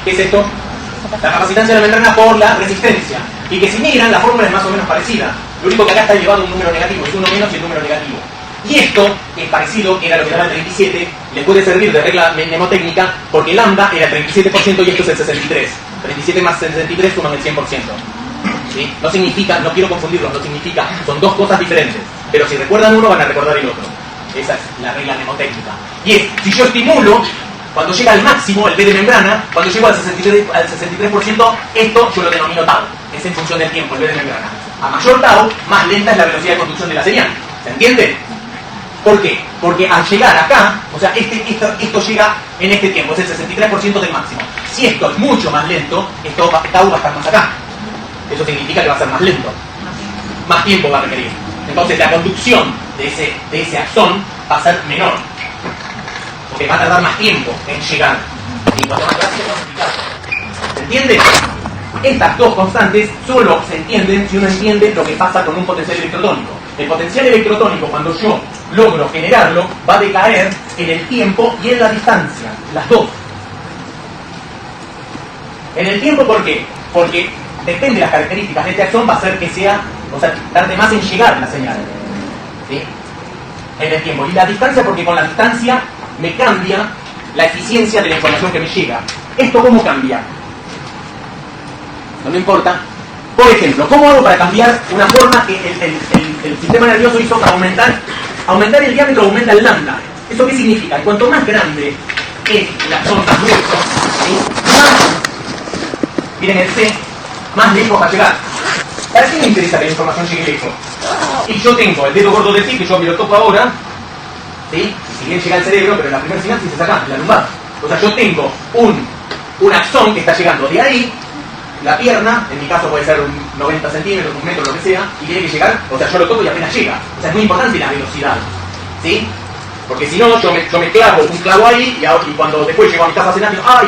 ¿Qué es esto? La capacitancia de la membrana por la resistencia. Y que si miran, la fórmula es más o menos parecida. Lo único que acá está elevado a un número negativo, es uno menos y el número negativo. Y esto es parecido, era lo que daba el 37, le puede servir de regla mnemotécnica, porque lambda era el 37% y esto es el 63. 37 más 63 suman el 100%. ¿Sí? No significa, no quiero confundirlos, no significa, son dos cosas diferentes. Pero si recuerdan uno, van a recordar el otro. Esa es la regla mnemotécnica. Y es, si yo estimulo, cuando llega al máximo, el B de membrana, cuando llego al 63%, esto yo lo denomino tau. Es en función del tiempo, el B de membrana. A mayor tau, más lenta es la velocidad de conducción de la señal. ¿Se entiende? ¿Por qué? Porque al llegar acá, o sea, esto llega en este tiempo, es el 63% del máximo. Si esto es mucho más lento, tau va a estar más acá. Eso significa que va a ser más lento. Más tiempo va a requerir. Entonces la conducción de ese axón va a ser menor. Porque va a tardar más tiempo en llegar. Y cuanto más rápido va a complicar. ¿Se entiende? Estas dos constantes solo se entienden si uno entiende lo que pasa con un potencial electrotónico. El potencial electrotónico, cuando yo logro generarlo, va a decaer en el tiempo y en la distancia. Las dos. En el tiempo, ¿por qué? Porque depende de las características de este axón, va a hacer que sea, o sea, tarde más en llegar la señal. ¿Sí? En el tiempo. Y la distancia, porque con la distancia me cambia la eficiencia de la información que me llega. ¿Esto cómo cambia? No me importa. Por ejemplo, ¿cómo hago para cambiar una forma que el sistema nervioso hizo para aumentar el diámetro, aumenta el lambda? ¿Eso qué significa? Cuanto más grande es el axón más grueso, ¿sí? Miren el C, más lejos va a llegar. ¿Para qué me interesa que la información llegue lejos? Y yo tengo el dedo gordo de C, que yo me lo toco ahora, ¿sí? Si bien llega al cerebro, pero la primera sinapsis es acá, en la lumbar. O sea, yo tengo un axón que está llegando de ahí, la pierna, en mi caso puede ser un 90 centímetros, un metro, lo que sea, y tiene que llegar, o sea, yo lo toco y apenas llega. O sea, es muy importante la velocidad, ¿sí? Porque si no, yo me clavo un clavo ahí y cuando después llego a mi casa cenátil, ¡ay!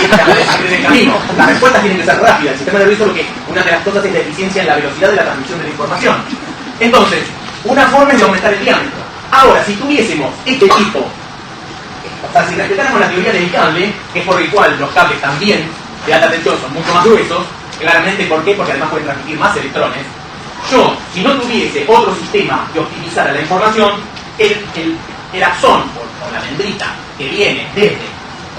En el camino. Las respuestas tienen que ser rápidas. El sistema nervioso, una de las cosas es la eficiencia en la velocidad de la transmisión de la información. Entonces, una forma es de aumentar el diámetro. Ahora, si tuviésemos este tipo, o sea, si respetáramos la teoría del cable, que es por el cual los cables también de alta tensión son mucho más gruesos, claramente, ¿por qué? Porque además pueden transmitir más electrones. Yo, si no tuviese otro sistema que optimizara la información, el axón o la dendrita que viene desde,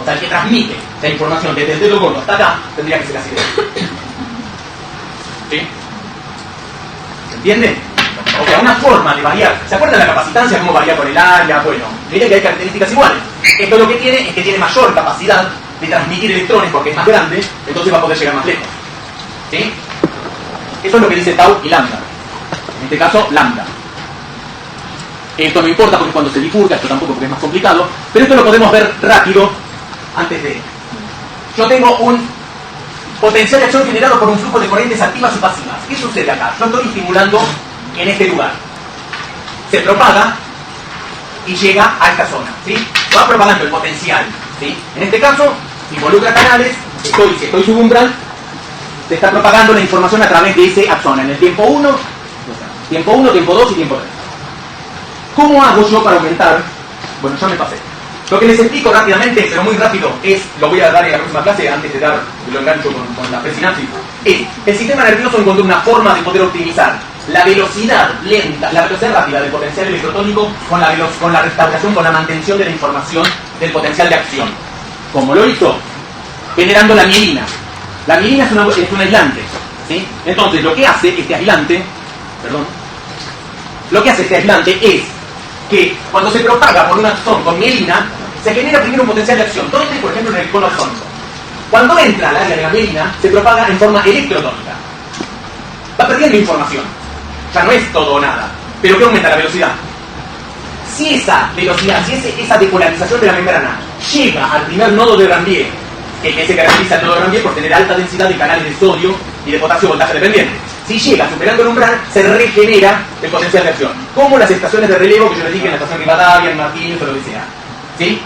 o sea, el que transmite la información desde el dedo gordo hasta acá, tendría que ser así de ¿sí? ¿Se entiende? O sea, una forma de variar. ¿Se acuerdan de la capacitancia? ¿Cómo varía por el área? Bueno, miren que hay características iguales. Esto lo que tiene es que tiene mayor capacidad de transmitir electrones porque es más grande, entonces va a poder llegar más lejos. ¿Sí? Eso es lo que dice tau y lambda. En este caso, lambda. Esto no importa porque cuando se bifurca, esto tampoco porque es más complicado, pero esto lo podemos ver rápido antes de... Yo tengo un potencial de acción generado por un flujo de corrientes activas y pasivas. ¿Qué sucede acá? Yo estoy estimulando en este lugar. se propaga y llega a esta zona, ¿sí? Va propagando el potencial, ¿sí? En este caso, involucra canales, si estoy subumbral, se está propagando la información a través de ese axón, en el tiempo 1, tiempo 2 y tiempo 3. ¿Cómo hago yo para aumentar? Bueno, ya me pasé. Lo que les explico rápidamente, pero muy rápido, lo voy a dar en la próxima clase, antes de dar, lo engancho con la presinapsis, es, el sistema nervioso encontró una forma de poder optimizar la velocidad lenta, la velocidad rápida del potencial electrotónico con la restauración, con la mantención de la información del potencial de acción. ¿Cómo lo hizo? Generando la mielina. La mielina es un aislante, ¿sí? Entonces, lo que hace este aislante es que cuando se propaga por un axón con mielina, se genera primero un potencial de acción. ¿Dónde? Por ejemplo, en el cono axónico. Cuando entra al área de la mielina, se propaga en forma electrotónica. Va perdiendo información. Ya no es todo o nada. Pero ¿qué aumenta la velocidad? Si esa velocidad, si esa depolarización de la membrana llega al primer nodo de Rambier, que se caracteriza el nodo de Rambier por tener alta densidad de canales de sodio y de potasio voltaje dependiente. Si llega superando el umbral, se regenera el potencial de acción. Como las estaciones de relevo que yo les dije en la estación Rivadavia, en Martínez o lo que sea. ¿Sí?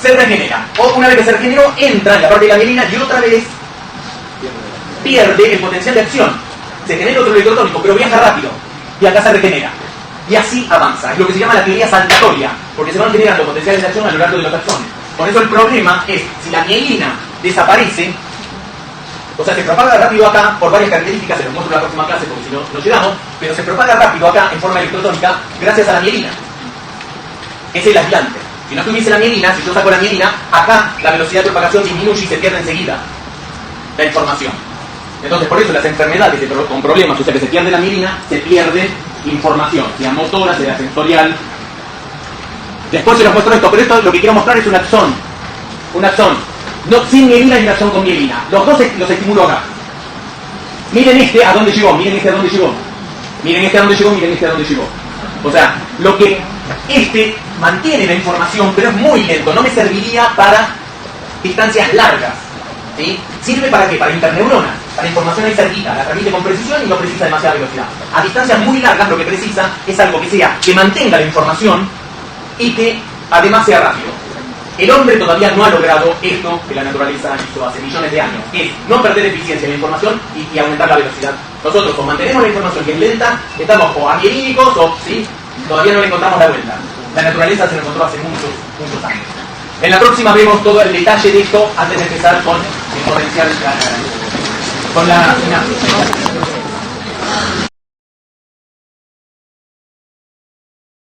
Se regenera. O una vez que se regeneró, entra en la parte de la mielina y otra vez pierde el potencial de acción. Se genera otro electrotónico, pero viaja rápido. Y acá se regenera. Y así avanza. Es lo que se llama la teoría saltatoria, porque se van generando potenciales de acción a lo largo de los axones. Por eso el problema es, si la mielina desaparece, o sea, se propaga rápido acá por varias características, se los muestro en la próxima clase porque si no, no llegamos, pero se propaga rápido acá en forma electrotónica gracias a la mielina. Es el aislante. Si no tuviese la mielina, si yo saco la mielina, acá la velocidad de propagación disminuye y se pierde enseguida la información. Entonces, por eso las enfermedades con problemas, o sea, que se pierde la mielina, se pierde información, sea motora, sea sensorial. Después se los muestro esto, pero esto lo que quiero mostrar es un axón. Un axón. No, sin mielina y un axón con mielina. Los dos los estimulo acá. Miren este a dónde llegó, miren este a dónde llegó. Miren este a dónde llegó, miren este a dónde llegó. O sea, lo que este mantiene la información, pero es muy lento. No me serviría para distancias largas. ¿Sí? ¿Sirve para qué? Para interneuronas. Para información ahí cerquita. La transmite con precisión y no precisa demasiada velocidad. A distancias muy largas lo que precisa es algo que mantenga la información y que además sea rápido. El hombre todavía no ha logrado esto que la naturaleza hizo hace millones de años, que es no perder eficiencia en la información y aumentar la velocidad. Nosotros, o mantenemos la información que es lenta, estamos o amielínicos o ¿sí? Todavía no le encontramos la vuelta. La naturaleza se lo encontró hace muchos años. En la próxima vemos todo el detalle de esto antes de empezar con el potencial, con la sinapsis.